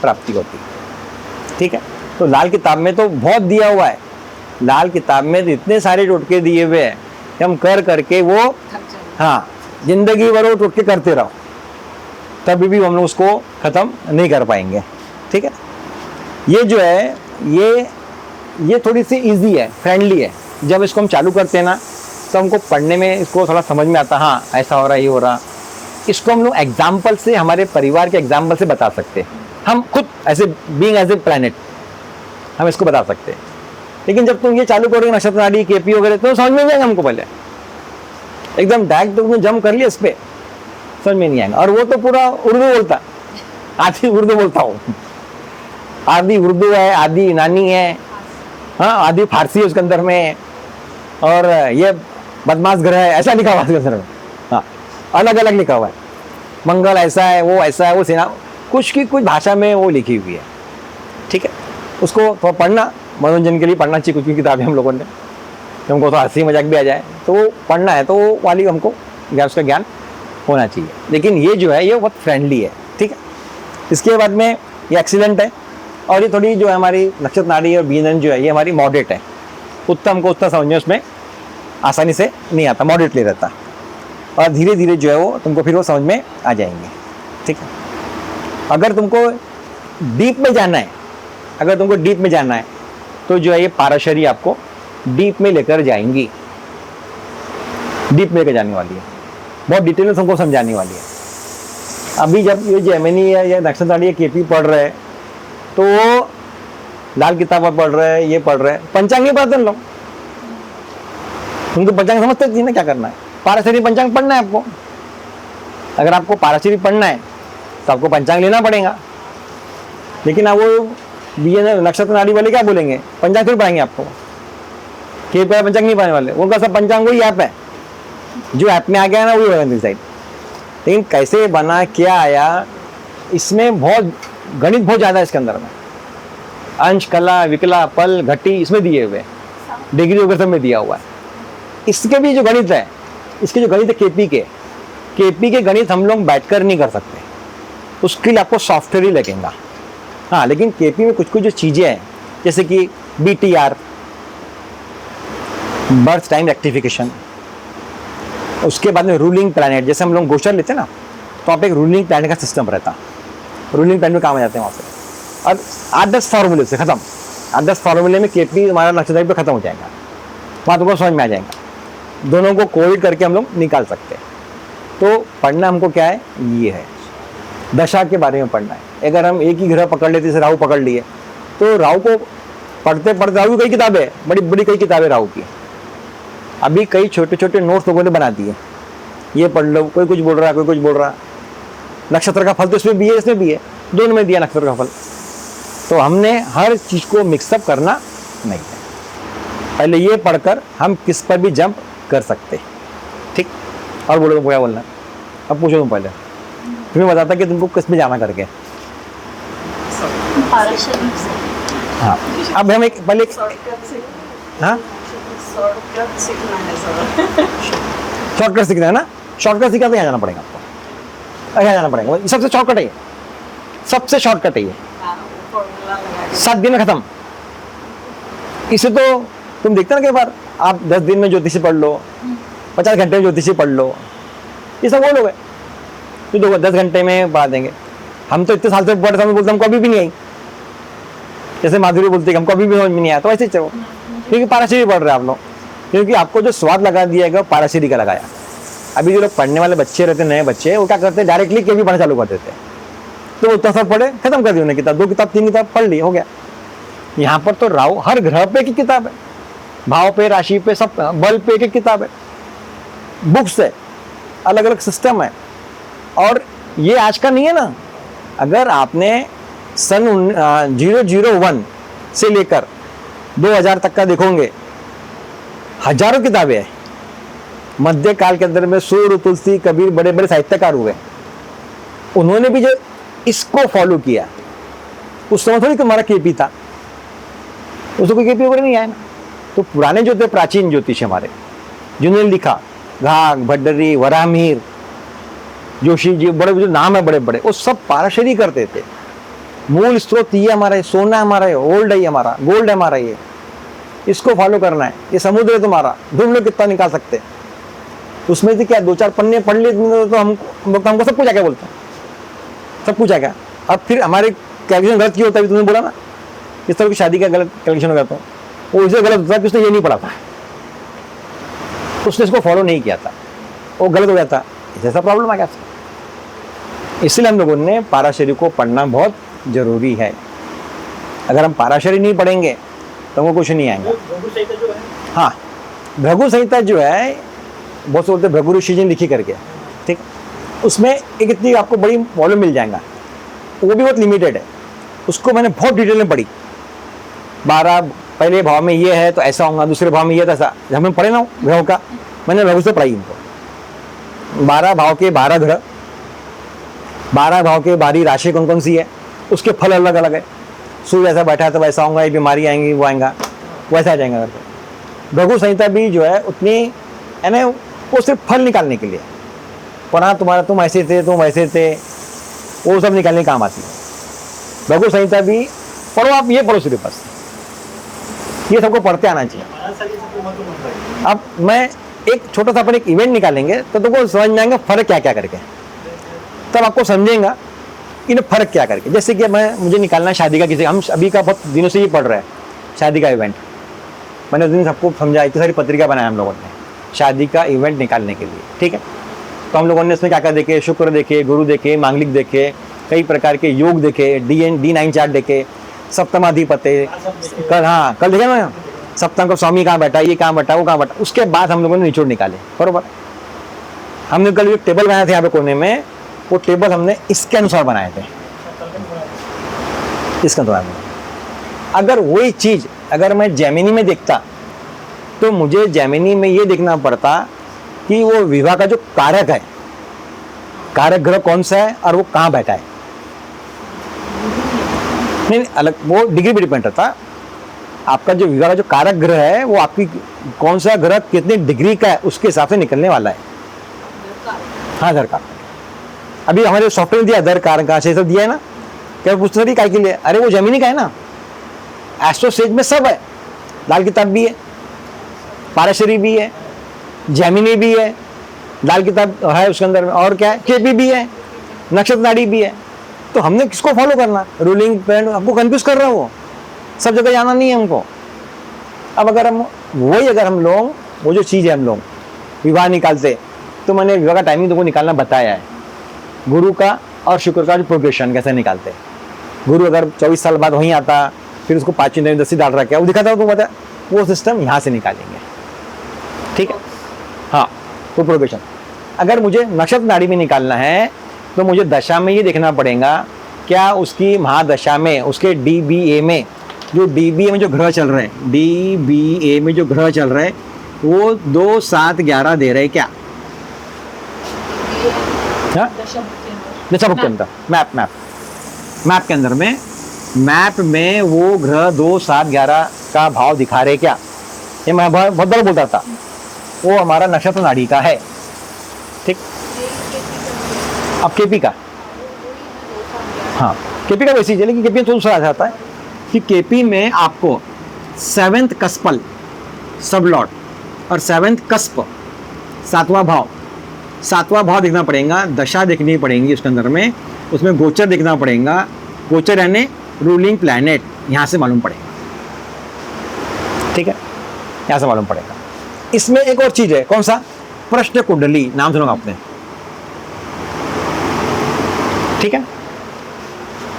प्राप्ति होती है, ठीक है। तो लाल किताब में तो बहुत दिया हुआ है, लाल किताब में तो इतने सारे टोटके दिए हुए हैं कि हम कर करके वो, हाँ जिंदगी भर वो टोटके करते रहो, तभी भी हम लोग उसको ख़त्म नहीं कर पाएंगे, ठीक है। ये जो है ये थोड़ी सी इजी है, फ्रेंडली है। जब इसको हम चालू करते हैं ना तो हमको पढ़ने में इसको थोड़ा समझ में आता, हाँ ऐसा हो रहा है, ये हो रहा। इसको हम लोग एग्जाम्पल से, हमारे परिवार के एग्जाम्पल से बता सकते हैं, हम खुद ऐसे बीइंग एज ए प्लैनेट हम इसको बता सकते हैं। लेकिन जब तुम ये चालू करोगे नक्षत्र नाड़ी केपी वगैरह तो समझ में जाएगा हमको, पहले एकदम डायरेक्ट तुमने जम कर लिया इस पर, समझ में नहीं आएगा। और वो तो पूरा उर्दू बोलता, आधी उर्दू बोलता हूँ, आधी उर्दू है, आधी यूनानी है, हाँ आधी फारसी है उसके अंदर में, और ये बदमाश ग्रह है ऐसा लिखा हुआ है उसके अंदर में, हाँ अलग अलग लिखा हुआ है, मंगल ऐसा है, वो ऐसा है, वो सेना कुछ की कुछ भाषा में वो लिखी हुई है, ठीक है। उसको तो पढ़ना मनोरंजन के लिए पढ़ना चाहिए, कुछ की किताबें हम लोगों ने, हमको तो हंसी मजाक भी आ जाए तो वो पढ़ना है, तो वो वाली हमको ज्ञान, उसका ज्ञान होना चाहिए। लेकिन ये जो है ये बहुत फ्रेंडली है, ठीक है। इसके बाद में ये एक्सीलेंट है, और ये थोड़ी जो है हमारी नक्षत्र नाड़ी और बीजन जो है ये हमारी मॉडरेट है, उतना हमको उतना समझने उसमें आसानी से नहीं आता, मॉडरेटली रहता, और धीरे धीरे जो है वो तुमको फिर वो समझ में आ जाएंगे, ठीक है। अगर तुमको डीप में जाना है, अगर तुमको डीप में जाना है तो जो है ये पाराशरी आपको डीप में लेकर जाएंगी, डीप में लेकर जाने वाली है, बहुत डिटेल में तुमको समझाने वाली है। अभी जब ये जेमिनी है या नक्षत्र नाड़ी केपी पढ़ रहे हैं तो वो लाल किताब पढ़ रहे हैं, ये पढ़ रहे हैं, पंचांग नहीं पढ़ते लोग, उनको पंचांग समझते थी ना क्या करना है, पाराशरी पंचांग पढ़ना है आपको। अगर आपको पाराशरी पढ़ना है तो आपको पंचांग लेना पड़ेगा, लेकिन अब वो बीए नक्षत्र नाड़ी वाले क्या बोलेंगे, पंचांग क्यों पढ़ाएंगे आपको, के पंचांग नहीं पढ़ाने वाले, उनका सब पंचांग वही ऐप है, जो ऐप में आ गया ना वही होगा डिसाइड। लेकिन कैसे बना, क्या आया, इसमें बहुत गणित बहुत ज़्यादा है इसके अंदर में, अंश कला विकला पल घटी इसमें दिए हुए, डिग्री वगैरह सब में दिया हुआ है। इसके भी जो गणित है, इसके जो गणित है केपी के गणित हम लोग बैठकर नहीं कर सकते, उसके लिए आपको सॉफ्टवेयर ही लगेगा। हाँ लेकिन केपी में कुछ कुछ जो चीज़ें हैं जैसे कि BTR बर्थ टाइम रेक्टिफिकेशन, उसके बाद में रूलिंग प्लैनेट, जैसे हम लोग गोचर लेते हैं ना तो आप एक रूलिंग प्लैनेट का सिस्टम रहता, रूलिंग प्लैनेट में काम आ जाते हैं वहाँ पे, और 8-10 फार्मूले से खत्म, 8-10 फार्मूले में केपी हमारा नक्षत्र पे खत्म हो जाएगा, वहाँ तुमको समझ में आ जाएगा, दोनों को कोविड करके हम लोग निकाल सकते हैं। तो पढ़ना हमको क्या है, ये है दशा के बारे में पढ़ना है। अगर हम एक ही ग्रह पकड़ लेते, जैसे राहु पकड़ लिए, तो राहु को पढ़ते पढ़ते, राहु की कई किताबें हैं, बड़ी बड़ी कई किताबें राहु की। अभी कई छोटे छोटे नोट्स लोगों ने बना दिए, ये पढ़ लो, कोई कुछ बोल रहा है, कोई कुछ बोल रहा है। नक्षत्र का फल तो इसमें भी है, इसमें भी है, दोनों में दिया नक्षत्र का फल। तो हमने हर चीज को मिक्सअप करना नहीं है। पहले ये पढ़कर हम किस पर भी जंप कर सकते, ठीक। और बोलो तुमको क्या बोलना है? अब पूछो तुम पहले, तुम्हें बताता कि तुमको किस में जाना करके। पाराशरीफ से हाँ, अब हम एक पहले हाँ शॉर्टकट सीखना है सर। शॉर्टकट सीखना है ना। शॉर्टकट सीखा तो यहाँ जाना पड़ेगा आपको, यहाँ जाना पड़ेगा। सबसे शॉर्टकट है ये, सबसे शॉर्टकट है ये। फॉर्मूला लगा के 7 दिन में खत्म। इसे तो तुम देखते ना कई बार, आप 10 दिन में ज्योतिषी पढ़ लो, 50 घंटे में ज्योतिषी पढ़ लो, ये सब वो लोग है तो देखो 10 घंटे में पढ़ा देंगे। हम तो इतने साल से पढ़ते, हम बोलते हमको अभी भी नहीं आई। जैसे माधुरी बोलती है हमको अभी भी समझ में नहीं आया, तो ऐसे ही चलो, क्योंकि पाराशरी पढ़ रहे हैं आप लोग, क्योंकि आपको जो स्वाद लगा दिया गया पाराशरी का लगाया। अभी जो लोग पढ़ने वाले बच्चे रहते, नए बच्चे, वो क्या करते हैं, डायरेक्टली के भी पढ़ना चालू कर देते हैं। तो उतना सब पढ़े, खत्म कर दी उन्हें किताब, 2 किताब 3 किताब पढ़ ली, हो गया। यहाँ पर तो राहु हर ग्रह पे की किताब है, भाव पे, राशि पे, सब बल पे एक किताब है, बुक्स है, अलग अलग सिस्टम है। और ये आज का नहीं है ना। अगर आपने सन 001 से लेकर 2000 तक का देखोगे, हजारों किताबें हैं। मध्यकाल के अंदर में सूर्य, तुलसी, कबीर, बड़े बड़े साहित्यकार हुए, उन्होंने भी जो इसको फॉलो किया, उस समय थोड़ी तुम्हारा केपी था, उसको कोई केपी वगैरह नहीं आया ना। तो पुराने जो थे प्राचीन ज्योतिष हमारे, जिन्होंने लिखा, घाघ, भट्टरी, वराहमिहिर, जोशी जी, बड़े जो नाम है बड़े बड़े, वो सब पाराशरी करते थे। मूल स्रोत ये हमारा है, सोना हमारा है, ओल्ड है हमारा, गोल्ड है हमारा, ये इसको फॉलो करना है। ये समुद्र है तुम्हारा, ढूंढ लो कितना निकाल सकते। उसमें से क्या 2-4 पन्ने पढ़ लिए तो हमको सब कुछ आ गया, बोलते हैं सब कुछ आ गया। अब फिर हमारे कैलकुलेशन गलत क्यों होता है, तुमने बोला ना, इस तरह की शादी का गलत कैलकुलेशन हो जाता है, वो इसलिए गलत होता है कि उसने ये नहीं पढ़ा था, उसने इसको फॉलो नहीं किया था, वो गलत हो जाता, ऐसा प्रॉब्लम आ गया। इसलिए हम लोगों ने पाराशरी को पढ़ना बहुत जरूरी है। अगर हम पाराशरी नहीं पढ़ेंगे तो वो कुछ नहीं आएगा। हाँ, भृगु संहिता जो है, बहुत से बोलते हैं भृगु ऋषि जी ने लिखी करके, ठीक। उसमें एक इतनी आपको बड़ी वॉल्यूम मिल जाएगा, वो भी बहुत लिमिटेड है। उसको मैंने बहुत डिटेल में पढ़ी। 12 पहले भाव में ये है तो ऐसा होगा, दूसरे भाव में ये ऐसा, जब हमने पढ़े ना ग्रहों का, मैंने भृगु से पढ़ाई इनको। 12 भाव के 12 ग्रह, 12 भाव के 12 राशि कौन कौन सी है, उसके फल अलग अलग है। सूर्य ऐसा बैठा है तो वैसा होगा, ये बीमारी आएंगी, वो आएगा, वैसा आ जाएगा करके। भृगु संहिता भी जो है उतनी है ना, वो सिर्फ फल निकालने के लिए, पुराना तुम्हारा तुम ऐसे थे, तुम वैसे थे, वो सब निकालने काम आती है। भृगु संहिता भी पढ़ो, आप ये पढ़ो सिर्फ बस, ये सबको पढ़ते आना चाहिए। अब मैं एक छोटा सा अपन एक इवेंट निकालेंगे तो तुमको समझ में आएगा फर्क क्या क्या करके, तब आपको समझेगा इन फर्क क्या करके। जैसे कि मुझे निकालना है शादी का, किसी हम अभी का बहुत दिनों से ये पढ़ रहे हैं शादी का इवेंट। मैंने उस दिन सबको समझाया, इतनी सारी पत्रिका बनाया हम लोगों ने शादी का इवेंट निकालने के लिए, ठीक है। तो हम लोगों ने इसमें क्या क्या देखे, शुक्र देखे, गुरु देखे, मांगलिक देखे, कई प्रकार के योग देखे, D9 चार्ट देखे, सप्तमाधिपति, कल देखे ना सप्तम का स्वामी कहाँ बैठा, ये कहाँ बैठा, वो कहाँ बैठा। उसके बाद हम लोगों ने निचोड़ निकाले, बरोबर। हमने कल एक टेबल बनाए थे यहाँ पे कोने में, वो टेबल हमने इसके अनुसार बनाए थे, इसके अनुसार। अगर वही चीज अगर मैं जेमिनी में देखता तो मुझे जेमिनी में ये देखना पड़ता कि वो विवाह का जो कारक है, कारक ग्रह कौन सा है और वो कहाँ बैठा है। नहीं अलग, वो डिग्री पे डिपेंड रहता। आपका जो विवाह का जो कारक ग्रह है वो आपकी कौन सा ग्रह कितनी डिग्री का है उसके हिसाब से निकलने वाला है। हाँ, घर का अभी हमारे सॉफ्टवेयर दिया, दर कारक का सब दिया है ना, क्या पूछते सर काय के लिए, अरे वो जेमिनी का है ना, एस्ट्रो सेज में सब है, लाल किताब भी है, पाराशरी भी है, जेमिनी भी है, लाल किताब है उसके अंदर में, और क्या है, केपी भी है, नक्षत्र नाड़ी भी है। तो हमने किसको फॉलो करना, रूलिंग प्लैनेट, आपको कंफ्यूज कर रहा है वो, सब जगह जाना नहीं है हमको। अब अगर हम वही अगर हम लोग वो जो चीज़ है हम लोग विवाह निकालते, तो मैंने विवाह का टाइमिंग तुमको निकालना बताया है। गुरु का और शुक्र का जो प्रोग्रेशन कैसे निकालते हैं। गुरु अगर 24 साल बाद वहीं आता, फिर उसको 5 में 10 डाल रखा है, वो दिखाता है तो पता, वो सिस्टम यहाँ से निकालेंगे। ठीक है, हाँ, तो प्रोग्रेशन। अगर मुझे नक्षत्र नाड़ी में निकालना है तो मुझे दशा में ये देखना पड़ेगा, क्या उसकी महादशा में, उसके DBA में, जो DBA में जो ग्रह चल रहे हैं, DBA में जो ग्रह चल रहे हैं वो 2, 7, 11 दे रहे क्या? हाँ? दशा के अंदर मैप के अंदर में, मैप में वो ग्रह 2, 7, 11 का भाव दिखा रहे क्या? ये मैं बहुत बार बोलता था, वो हमारा नक्षत्र नाड़ी का है। ठीक, अब केपी का, हाँ केपी का वैसे ही, लेकिन केपी में दूसरा आ जाता है कि केपी में आपको 7th कस्पल सबलॉट और 7th कस्प 7वां भाव देखना पड़ेगा, दशा देखनी पड़ेगी उसके अंदर में, उसमें गोचर देखना पड़ेगा, गोचर यानी रूलिंग प्लैनेट, यहाँ से मालूम पड़ेगा। ठीक है, यहाँ से मालूम पड़ेगा। इसमें एक और चीज है, कौन सा? प्रश्न कुंडली, नाम सुना आपने? ठीक है,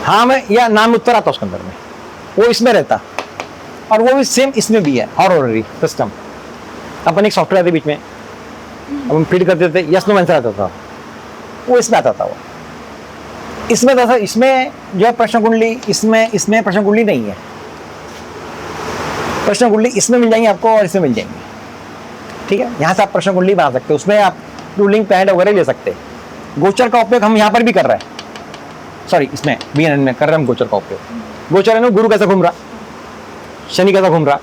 हाँ मैं या नाम उत्तर आता उसके अंदर में, वो इसमें रहता, और वो भी सेम इसमें भी है, हॉररी सिस्टम। अपन एक सॉफ्टवेयर आते बीच में, अब हम फीड करते थे, यस नो आंसर आता था, वो इसमें आता था। वो इसमें था, इसमें जो है प्रश्न कुंडली, इसमें प्रश्न कुंडली नहीं है। प्रश्न कुंडली इसमें मिल जाएंगे आपको और इसमें मिल जाएंगे। ठीक है, यहाँ से आप प्रश्न कुंडली बना सकते हो, उसमें आप रूलिंग प्लैनेट वगैरह ले सकते हैं। गोचर का उपयोग हम यहाँ पर भी कर रहे हैं, सॉरी इसमें BNN में कर रहे हैं हम गोचर का उपयोग। गोचर है ना, गुरु कैसा घूम रहा, शनि कैसा घूम रहा,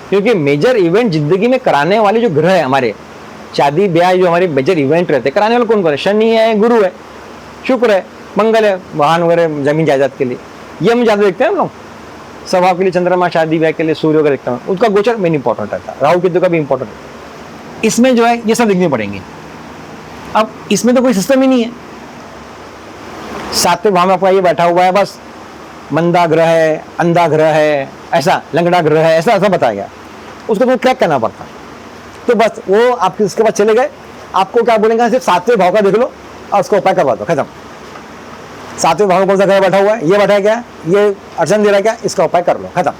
क्योंकि मेजर इवेंट जिंदगी में कराने वाले जो ग्रह है हमारे, शादी ब्याह जो हमारे मेजर इवेंट रहते हैं, कराने वाले कौन कौन है? शनि है, गुरु है, शुक्र है, मंगल है, वाहन वगैरह जमीन जायदाद के लिए, ये हम ज़्यादा देखते हैं हम लोग। स्वभाव के लिए चंद्रमा, शादी ब्याह के लिए सूर्य वगैरह देखते हैं, उसका गोचर मेन इंपॉर्टेंट रहता है, राहु केतु का भी इंपॉर्टेंट है। इसमें जो है ये सब देखने पड़ेंगे। अब इसमें तो कोई सिस्टम ही नहीं है। 7वें भाव में आपका ये बैठा हुआ है, बस मंदा ग्रह है, अंधा ग्रह है, ऐसा लंगड़ा ग्रह है, ऐसा बताया गया, उसको तो क्रैक करना पड़ता है। तो बस वो आपके उसके बाद चले गए, आपको क्या बोलेंगे, सिर्फ 7वें भाव का देख लो और उसको उपाय करवा दो, खत्म। 7वें भाव में कौन सा ग्रह बैठा हुआ है, ये बैठा है क्या, ये अड़चन दे रहा है क्या, इसका उपाय कर लो, खत्म।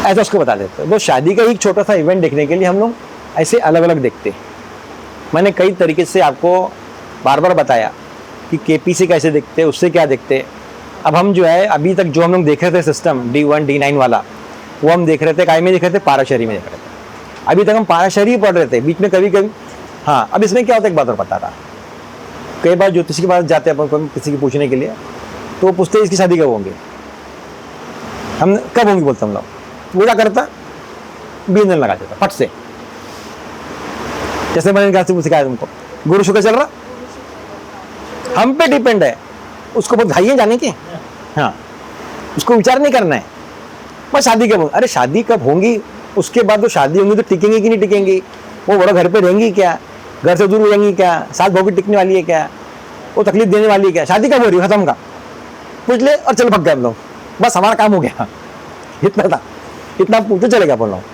ऐसा उसको बता देते हैं। तो शादी का एक छोटा सा इवेंट देखने के लिए हम लोग ऐसे अलग अलग देखते हैं। मैंने कई तरीके से आपको बार बार बताया कि KP से कैसे देखते हैं, उससे क्या देखते हैं। अब हम जो है अभी तक जो हम लोग देख रहे थे सिस्टम D1 D9 वाला, वो हम देख रहे थे, काय में देख रहे थे, पाराशरी में देख रहे थे। अभी तक हम पाराशरी ही पढ़ रहे थे, बीच में कभी कभी, हाँ अब इसमें क्या होता है एक बात और बता रहा, कई बार ज्योतिषी के पास जाते हैं अपन किसी की पूछने के लिए, तो वो पूछते हैं इसकी शादी कब होंगी, हम कब होंगी बोलते हम लोग, वो क्या करता, BNN लगा देता फट से। जैसे मैंने कहा सिखाया तुमको, गुरु शुक्र चल रहा, हम पे डिपेंड है, उसको बहुत घाई है जाने की, हाँ उसको विचार नहीं करना है, बस शादी कब होगी, अरे शादी कब होंगी, उसके बाद तो शादी होंगी तो टिकेंगी कि नहीं टिकेंगी, वो बड़ा घर पे रहेंगी क्या, घर से दूर हो जाएंगी क्या, साथ भोगी टिकने वाली है क्या, वो तकलीफ देने वाली है क्या, शादी कब हो रही है, खत्म का पूछ ले और चल भग गए हम लोग, बस हमारा काम हो गया, इतना था, इतना पूछते चले गया बोल रहा हूँ।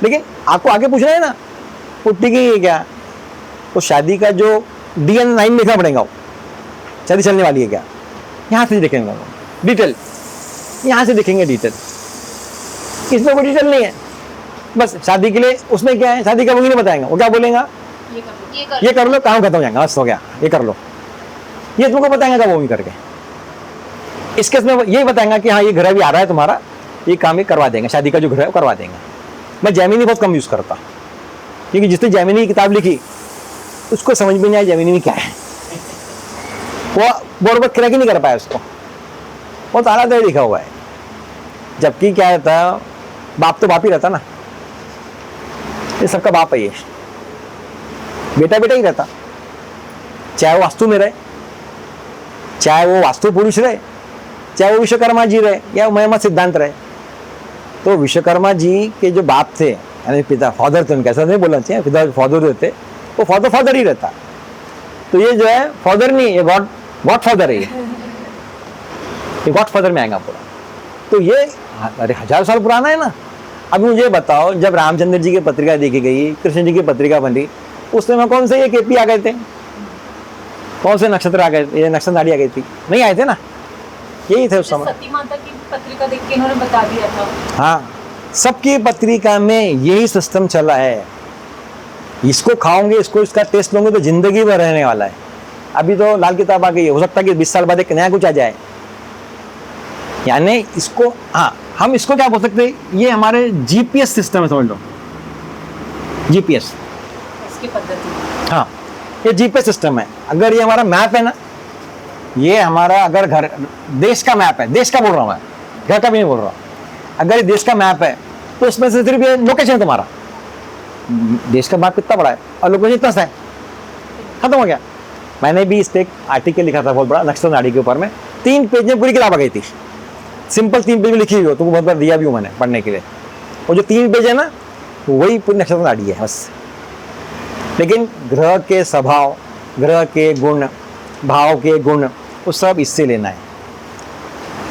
लेकिन आपको आगे पूछना है ना, वो टिकेंगी क्या, तो शादी का जो DN9 देखना पड़ेगा, शादी चलने वाली है क्या, यहाँ से देखेंगे डिटेल, यहाँ से देखेंगे डिटेल, इसमें कोई डिटेल नहीं है, बस शादी के लिए उसमें क्या है, शादी कब होगी नहीं बताएंगे, वो क्या बोलेगा, ये कर लो काम खत्म हो जाएगा, बस हो गया, ये कर लो, ये तुमको बताएंगे कब होगी करके। इसके इसमें ये बताएंगे कि हाँ ये ग्रह भी आ रहा है तुम्हारा, ये काम ही करवा देंगे, शादी का जो ग्रह है वो करवा देंगे। मैं जैमिनी बहुत कम यूज़ करता, क्योंकि जिसने जैमिनी की किताब लिखी उसको समझ में नहीं आया जैमिनी में क्या है, वो बराबर क्रैक ही नहीं कर पाया उसको, बहुत आला तरह लिखा हुआ है। जबकि क्या रहता है, बाप तो बाप ही रहता ना, ये सबका बाप है, ये बेटा बेटा ही रहता, चाहे वो वास्तु में रहे, चाहे वो वास्तु पुरुष रहे, चाहे वो विश्वकर्मा जी रहे या मोहम्मद सिद्धांत रहे। तो विश्वकर्मा जी के जो बाप थे, यानी पिता, फादर थे उनके, ऐसा नहीं बोलना चाहिए, पिता फादर रहते, वो फादर ही रहता। तो ये जो है फादर नहीं, ये गॉड फादर है, ये गॉड फादर में आएगा पूरा। तो ये अरे 1000 साल पुराना है ना। अब मुझे बताओ, जब रामचंद्र जी की पत्रिका देखी गई, कृष्ण जी की पत्रिका बनी, उस समय कौन से ये KP आ गए थे, कौन से नक्षत्र आ गए, ये नक्षत्र नाड़ी आ गई थी, नहीं आए थे ना, यही थे उस समय। सती माता की पत्रिका देख के इन्होंने बता दिया था। हाँ, सबकी पत्रिका में यही सिस्टम चला है, इसको खाओगे, इसको इसका टेस्ट लोगे तो जिंदगी भर रहने वाला है। अभी तो लाल किताब आ गई है, हो सकता है कि 20 साल बाद एक नया कुछ आ जाए। यानी इसको, हाँ, हम इसको क्या बोल सकते हैं, ये हमारे जीपीएस सिस्टम है, समझ लो, जीपीएस। इसकी पद्धति। हाँ, ये जीपीएस सिस्टम है। अगर ये हमारा मैप है ना, ये हमारा अगर घर, देश का मैप है, देश का बोल रहा हूँ मैं, घर का भी नहीं बोल रहा हूँ। अगर ये देश का मैप है तो उसमें से सिर्फ ये लोकेशन है तुम्हारा, देश का मैप कितना बड़ा है और लोकेशन इतना सा है, खत्म हो गया। मैंने भी इस पे एक आर्टिकल लिखा था बहुत बड़ा, नक्षत्र नाड़ी के ऊपर में, 3 पेज में पूरी किताब आ गई थी, सिंपल 3 पेज में लिखी हुई हो, तुमको बहुत बार दिया भी हूँ मैंने पढ़ने के लिए। वो जो 3 पेज है ना, वही पूरी नक्षत्र नाड़ी है बस। लेकिन ग्रह के स्वभाव, ग्रह के गुण, भाव के गुण, वो सब इससे लेना है।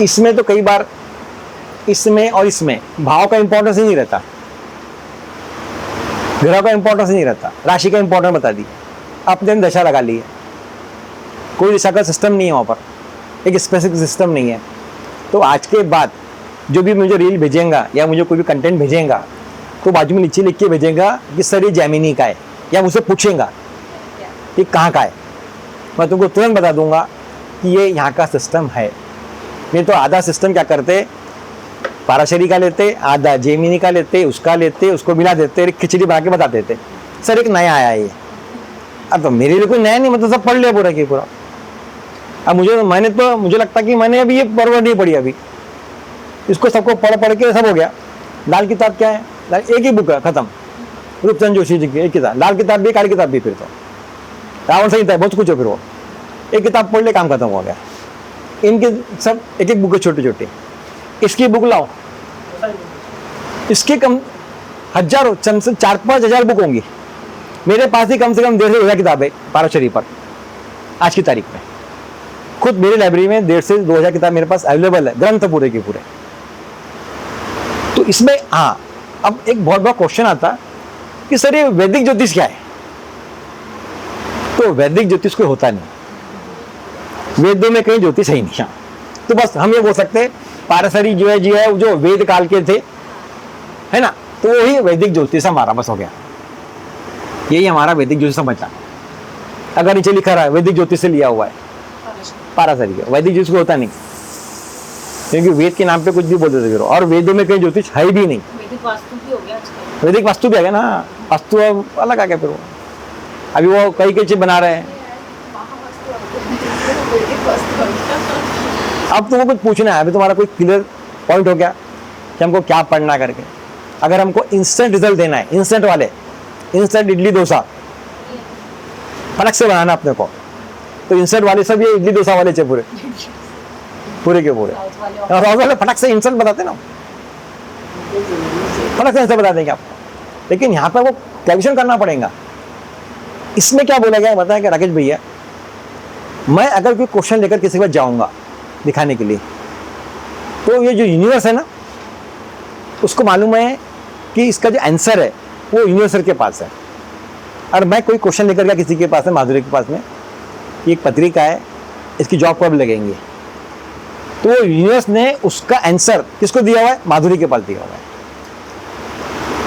इसमें तो कई बार, इसमें और इसमें भाव का इंपॉर्टेंस ही नहीं रहता, ग्रह का इंपॉर्टेंस नहीं रहता, राशि का इंपॉर्टेंस बता दी, अपने दशा लगा ली है। कोई दिशा का सिस्टम नहीं है वहाँ पर, एक स्पेसिफिक सिस्टम नहीं है। तो आज के बाद जो भी मुझे रील भेजेगा या मुझे कोई भी कंटेंट भेजेगा तो बाजू में नीचे लिख के भेजेगा कि सर ये जैमिनी का है, या मुझसे पूछेगा कि कहाँ का है, मैं तुमको तुरंत बता दूंगा कि ये यहाँ का सिस्टम है। नहीं तो आधा सिस्टम क्या करते, पाराशरी का लेते, आधा जेमिनी का लेते, उसका लेते, उसको मिला देते, एक खिचड़ी बना के बता देते सर एक नया आया है ये। अब तो मेरे लिए कोई नया नहीं, मतलब सब पढ़ लिया पूरा की पूरा। अब मुझे लगता कि मैंने अभी ये परवर नहीं पढ़ी, अभी इसको सबको पढ़ के सब हो गया। लाल किताब क्या है, एक ही बुक है, खत्म, रूपचंद जोशी जी की एक किताब, लाल किताब भी, काली किताब भी, फिर तो रावण संहिता है, बहुत कुछ हो, फिर वो एक किताब पढ़ ले, काम खत्म हो गया। इनके सब एक एक बुक है, छोटे छोटे। इसकी बुक लाओ, इसके कम हजारों, 4-5 हजार बुक होंगी। मेरे पास ही कम से कम 1.5 से 2,000 किताबें पाराशरी पर आज की तारीख में। खुद मेरी लाइब्रेरी में 1.5 से 2,000 किताब मेरे पास अवेलेबल है, ग्रंथ पूरे के पूरे। तो इसमें हाँ, अब एक बहुत बड़ा क्वेश्चन आता कि सर ये वैदिक ज्योतिष क्या है। तो वैदिक ज्योतिष कोई होता नहीं, वेदों में कहीं ज्योतिष है ही नहीं। तो बस हम ये बोल सकते पाराशरी जो है जो वेद काल के थे, है ना, तो वही वैदिक ज्योतिष हमारा बस हो गया। यही हमारा वैदिक ज्योतिष समझना। अगर नीचे लिखा रहा है वैदिक ज्योतिष से लिया हुआ है, पाराशरी का, वैदिक ज्योतिष को होता नहीं, क्योंकि वेद के नाम पे कुछ भी बोल देते फिर, और वेदों में कहीं ज्योतिष है भी नहीं। वैदिक वास्तु भी हो गया आजकल। वैदिक वास्तु भी आ गया ना, वास्तु अलग आ गया फिर वो। अभी वो कई चीज बना रहे हैं। अब तुमको कुछ पूछना है, अभी तुम्हारा कोई क्लियर पॉइंट हो गया कि हमको क्या पढ़ना करके। अगर हमको इंस्टेंट रिजल्ट देना है, इंस्टेंट इडली डोसा फटक से बनाना अपने को, तो इंस्टेंट वाले सब ये इडली डोसा वाले चे पूरे के पूरे, और फटक से इंस्टेंट बताते ना, फटक से इंस्टेंट बता देंगे आपको। लेकिन यहाँ पर वो कैलकुलेशन करना पड़ेगा। इसमें क्या बोला गया बताया कि राकेश भैया, मैं अगर कोई क्वेश्चन लेकर किसी के पास जाऊंगा दिखाने के लिए, तो ये जो यूनिवर्स है ना, उसको मालूम है कि इसका जो आंसर है वो यूनिवर्सल के पास है। और मैं कोई क्वेश्चन लेकर गया किसी के पास है, माधुरी के पास में, ये एक पत्रिका है, इसकी जॉब कब लगेंगे, तो वो यूनिवर्स ने उसका आंसर किसको दिया हुआ है, माधुरी के पास दिया हुआ है।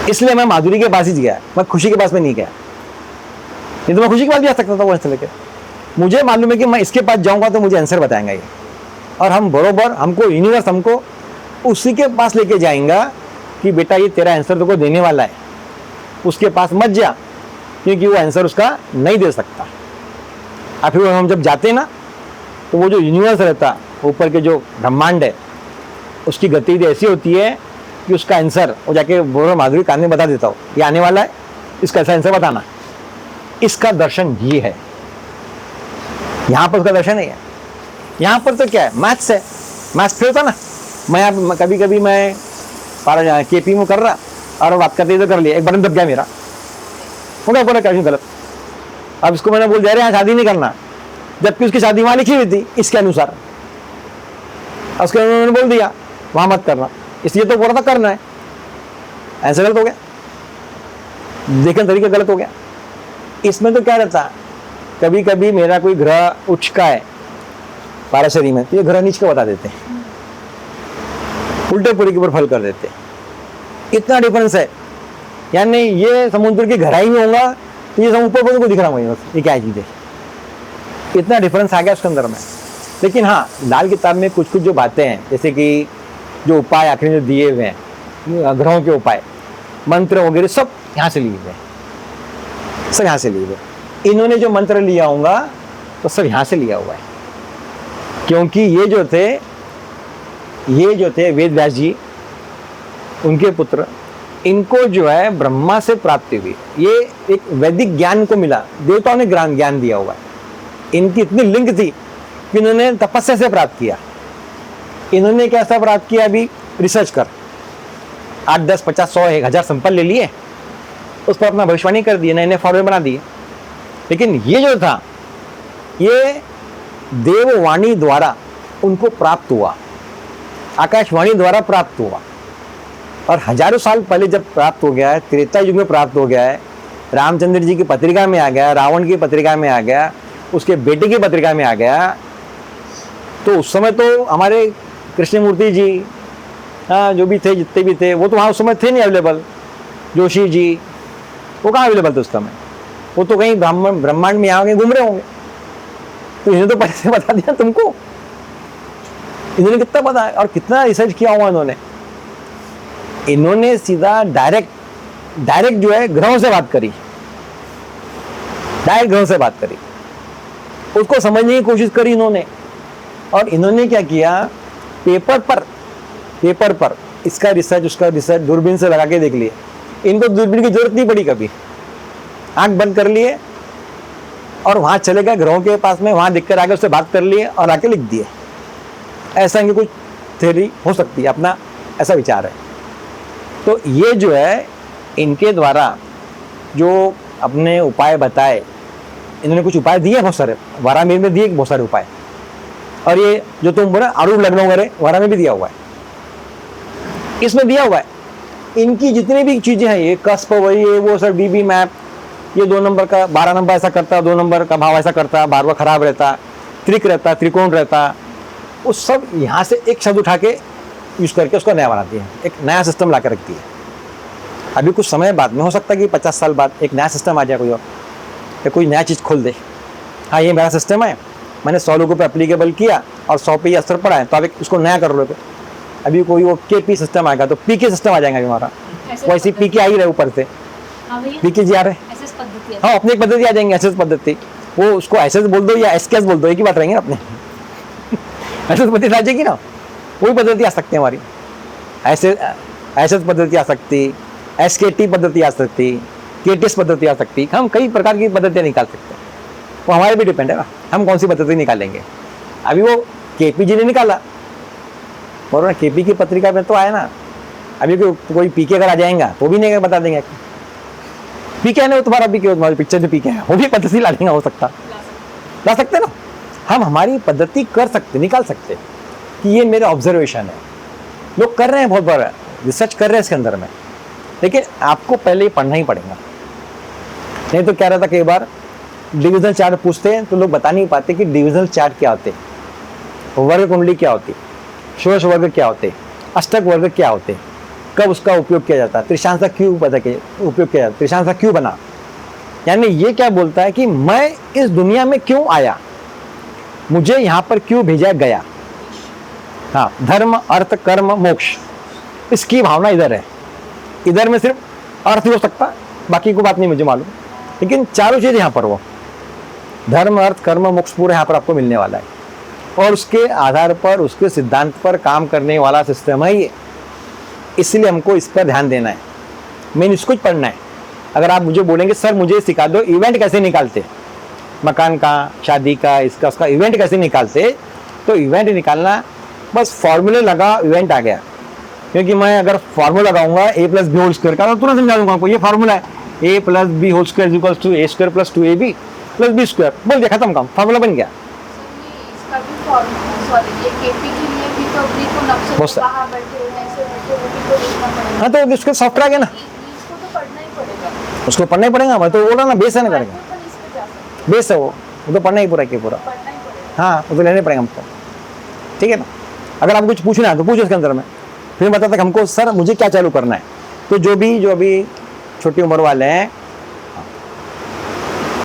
इसलिए मैं माधुरी के पास ही गया, मैं खुशी के पास में नहीं गया। नहीं तो मैं खुशी के पास भी आ सकता था वो आंसर लेकर। मुझे मालूम है कि मैं इसके पास जाऊंगा तो मुझे आंसर बताएंगा ये, और हम बरोबर, हमको यूनिवर्स हमको उसी के पास लेके जाएगा कि बेटा ये तेरा आंसर तो को देने वाला है, उसके पास मत जा, क्योंकि वो आंसर उसका नहीं दे सकता। और फिर हम जब जाते ना, तो वो जो यूनिवर्स रहता, ऊपर के जो ब्रह्मांड है, उसकी गतिविधि ऐसी होती है कि उसका आंसर वो जाके बोलो माधुरी कान में बता देता हो, ये आने वाला है, इसका ऐसा आंसर बताना। इसका दर्शन ये है। यहाँ पर उसका दर्शन नहीं है। यहाँ पर तो क्या है, मैथ्स है, मैथ्स फिर होता ना। मैं कभी कभी मैं केपी में कर रहा और बात करते इधर कर लिया, एक बटन दब गया मेरा, हो गया पूरा कैसे गलत। अब इसको मैंने बोल दिया अरे यहाँ शादी नहीं करना, जबकि उसकी शादी वहाँ लिखी हुई थी इसके अनुसार। उसके मैंने बोल दिया वहाँ मत करना, इसलिए तो बोला था करना है, ऐसे गलत हो गया, देखने तरीका गलत हो गया। इसमें तो क्या रहता है कभी कभी मेरा कोई ग्रह उच्च का है पाराशरी में, तो ये ग्रह नीच का बता देते हैं, उल्टे पूरी के ऊपर फल कर देते हैं। इतना डिफरेंस है, यानी ये समुद्र की गहराई में होगा तो ये ऊपर ऊपर को दिख रहा है, बस ये क्या चीज़ है, इतना डिफरेंस आ गया उसके अंदर में। लेकिन हाँ, लाल किताब में कुछ कुछ जो बातें हैं, जैसे कि जो उपाय आखिर में जो दिए हुए हैं ग्रहों के उपाय, मंत्र वगैरह सब यहाँ से लिए हुए हैं, सब यहाँ से लिए हुए। इन्होंने जो मंत्र लिया होगा तो सब यहाँ से लिया हुआ है, क्योंकि ये जो थे वेद व्यास जी, उनके पुत्र, इनको जो है ब्रह्मा से प्राप्ति हुई, ये एक वैदिक ज्ञान को मिला, देवताओं ने ज्ञान दिया हुआ है। इनकी इतनी लिंक थी कि इन्होंने तपस्या से प्राप्त किया। इन्होंने कैसा प्राप्त किया, अभी रिसर्च कर 8, 10, 50, 100, 1000 सैंपल ले लिए, उस पर अपना भविष्यवाणी कर दिए, नए नए फॉर्मूले बना दिए। लेकिन ये जो था, ये देववाणी द्वारा उनको प्राप्त हुआ, आकाशवाणी द्वारा प्राप्त हुआ, और हजारों साल पहले जब प्राप्त हो गया है, त्रेता युग में प्राप्त हो गया है, रामचंद्र जी की पत्रिका में आ गया, रावण की पत्रिका में आ गया, उसके बेटे की पत्रिका में आ गया, तो उस समय तो हमारे कृष्णमूर्ति जी, हाँ, जो भी थे, जितने भी थे, वो तो वहाँ उस समय थे नहीं अवेलेबल। जोशी जी, वो कहाँ अवेलेबल थे उस समय, वो तो कहीं ब्रह्मांड में यहाँ कहीं घूम रहे होंगे। तो इन्हें तो पहले से बता दिया तुमको, इन्होंने कितना पता और कितना रिसर्च किया हुआ इन्होंने सीधा डायरेक्ट जो है ग्रहों से बात करी, डायरेक्ट ग्रहों से बात करी, उसको समझने की कोशिश करी इन्होंने। और इन्होंने क्या किया, पेपर पर इसका रिसर्च उसका रिसर्च दूरबीन से लगा के देख लिए। इनको दूरबीन की जरूरत नहीं पड़ी कभी, आंख बंद कर लिए और वहां चले गए ग्रहों के पास में, वहां दिखकर आगे उससे बात कर लिए और आके लिख दिए। ऐसा इनकी कुछ थ्योरी हो सकती है, अपना ऐसा विचार है। तो ये जो है इनके द्वारा जो अपने उपाय बताए, इन्होंने कुछ उपाय दिए बहुत सारे, वारामीर में दिए बहुत सारे उपाय, और ये जो तुम बोला आरूढ़ लग्न वगैरह वारा में भी दिया हुआ है, इसमें दिया हुआ है। इनकी जितनी भी चीजें हैं, ये कस्प वही है, वो सर बीबी मैप, ये 2 नंबर का 12 नंबर ऐसा करता, 2 नंबर का भाव ऐसा करता, 12वां खराब रहता, त्रिक रहता, त्रिकोण रहता, वो सब यहाँ से एक शब्द उठा के यूज करके उसको नया बनाती है, एक नया सिस्टम ला कर रखती है। अभी कुछ समय बाद में हो सकता है कि 50 साल बाद एक नया सिस्टम आ जाए, कोई और या कोई नया चीज़ खोल दे, हाँ ये मेरा सिस्टम है, मैंने 100 लोगों पे एप्लीकेबल किया और 100 पे ये असर पड़ा है, तो अब उसको नया कर लो। अभी कोई वो KP सिस्टम आएगा तो PK सिस्टम आ जाएगा हमारा, वैसे PK आ ही रहे ऊपर से, PK जी आ रहे, हाँ अपनी एक पद्धति आ जाएंगे, SS पद्धति, वो उसको SS बोल दो या SKS बोल दो, एक ही बात रहेंगे अपने SS पद्धति आ जाएगी ना, वही पद्धति आ सकती है हमारी, SS पद्धति आ सकती, SKT पद्धति आ सकती, KTS पद्धति आ सकती, हम कई प्रकार की पद्धतियाँ निकाल सकते हैं। वो हमारे भी डिपेंड है ना, हम कौन सी पद्धति निकालेंगे। अभी वो KP जी ने निकाला, और KP की पत्रिका में तो आया ना, अभी कोई PK अगर आ जाएगा तो भी नहीं बता देंगे PK है ना, वो तुम्हारा PK, तुम्हारी पिक्चर में PK है, वो भी पद्धति ला देंगे, हो सकता ला सकते ना, हम हमारी पद्धति कर सकते, निकाल सकते कि ये मेरे ऑब्जर्वेशन है। लोग कर रहे हैं, बहुत बड़ा रिसर्च कर रहे हैं इसके अंदर में, लेकिन आपको पहले ही पढ़ना ही पड़ेगा। नहीं तो क्या रहता, कई बार डिविजनल चार्ट पूछते हैं तो लोग बता नहीं पाते कि डिविजनल चार्ट क्या होते, वर्ग कुंडली क्या होती, षोडश वर्ग क्या होते, अष्टक वर्ग क्या होते, कब उसका उपयोग किया जाता है, त्रिशांशा क्यों उपयोग किया जाता है, त्रिशांशा क्यों बना, यानी ये क्या बोलता है कि मैं इस दुनिया में क्यों आया, मुझे यहाँ पर क्यों भेजा गया। हाँ, धर्म अर्थ कर्म मोक्ष, इसकी भावना इधर है। इधर में सिर्फ अर्थ ही हो सकता, बाकी को बात नहीं मुझे मालूम, लेकिन चारों चीज़ यहाँ पर, वो धर्म अर्थ कर्म मोक्ष पूरा यहाँ पर आपको मिलने वाला है, और उसके आधार पर, उसके सिद्धांत पर काम करने वाला सिस्टम है ये। इसलिए हमको इस पर ध्यान देना है, मेन इसको ही पढ़ना है। अगर आप मुझे बोलेंगे सर मुझे सिखा दो इवेंट कैसे निकालते, मकान का, शादी का, इसका उसका इवेंट कैसे निकालते, तो इवेंट निकालना बस फॉर्मूले लगा, इवेंट आ गया। क्योंकि मैं अगर फॉर्मूला लगाऊंगा a+b² का, तो तुरंत समझा दूंगा आपको, ये फॉर्मूला है a+b² = a² + 2ab + b², बोल दिया, खत्म काम, फॉर्मूला बन गया। हाँ तो उसके सॉफ्टवेयर है ना, उसको पढ़ना ही पड़ेगा, मैं तो बोल रहा ना, बेस है ना, करेगा बेस है वो। वो तो पढ़ना ही पूरा कि पूरा, पढ़ना ही पड़ेगा। हाँ वो तो लेने पड़ेंगे हमको, ठीक है ना। अगर आपको कुछ पूछना है तो पूछो इसके अंदर में, फिर बता तक हमको सर मुझे क्या चालू करना है। तो जो भी छोटी उम्र वाले हैं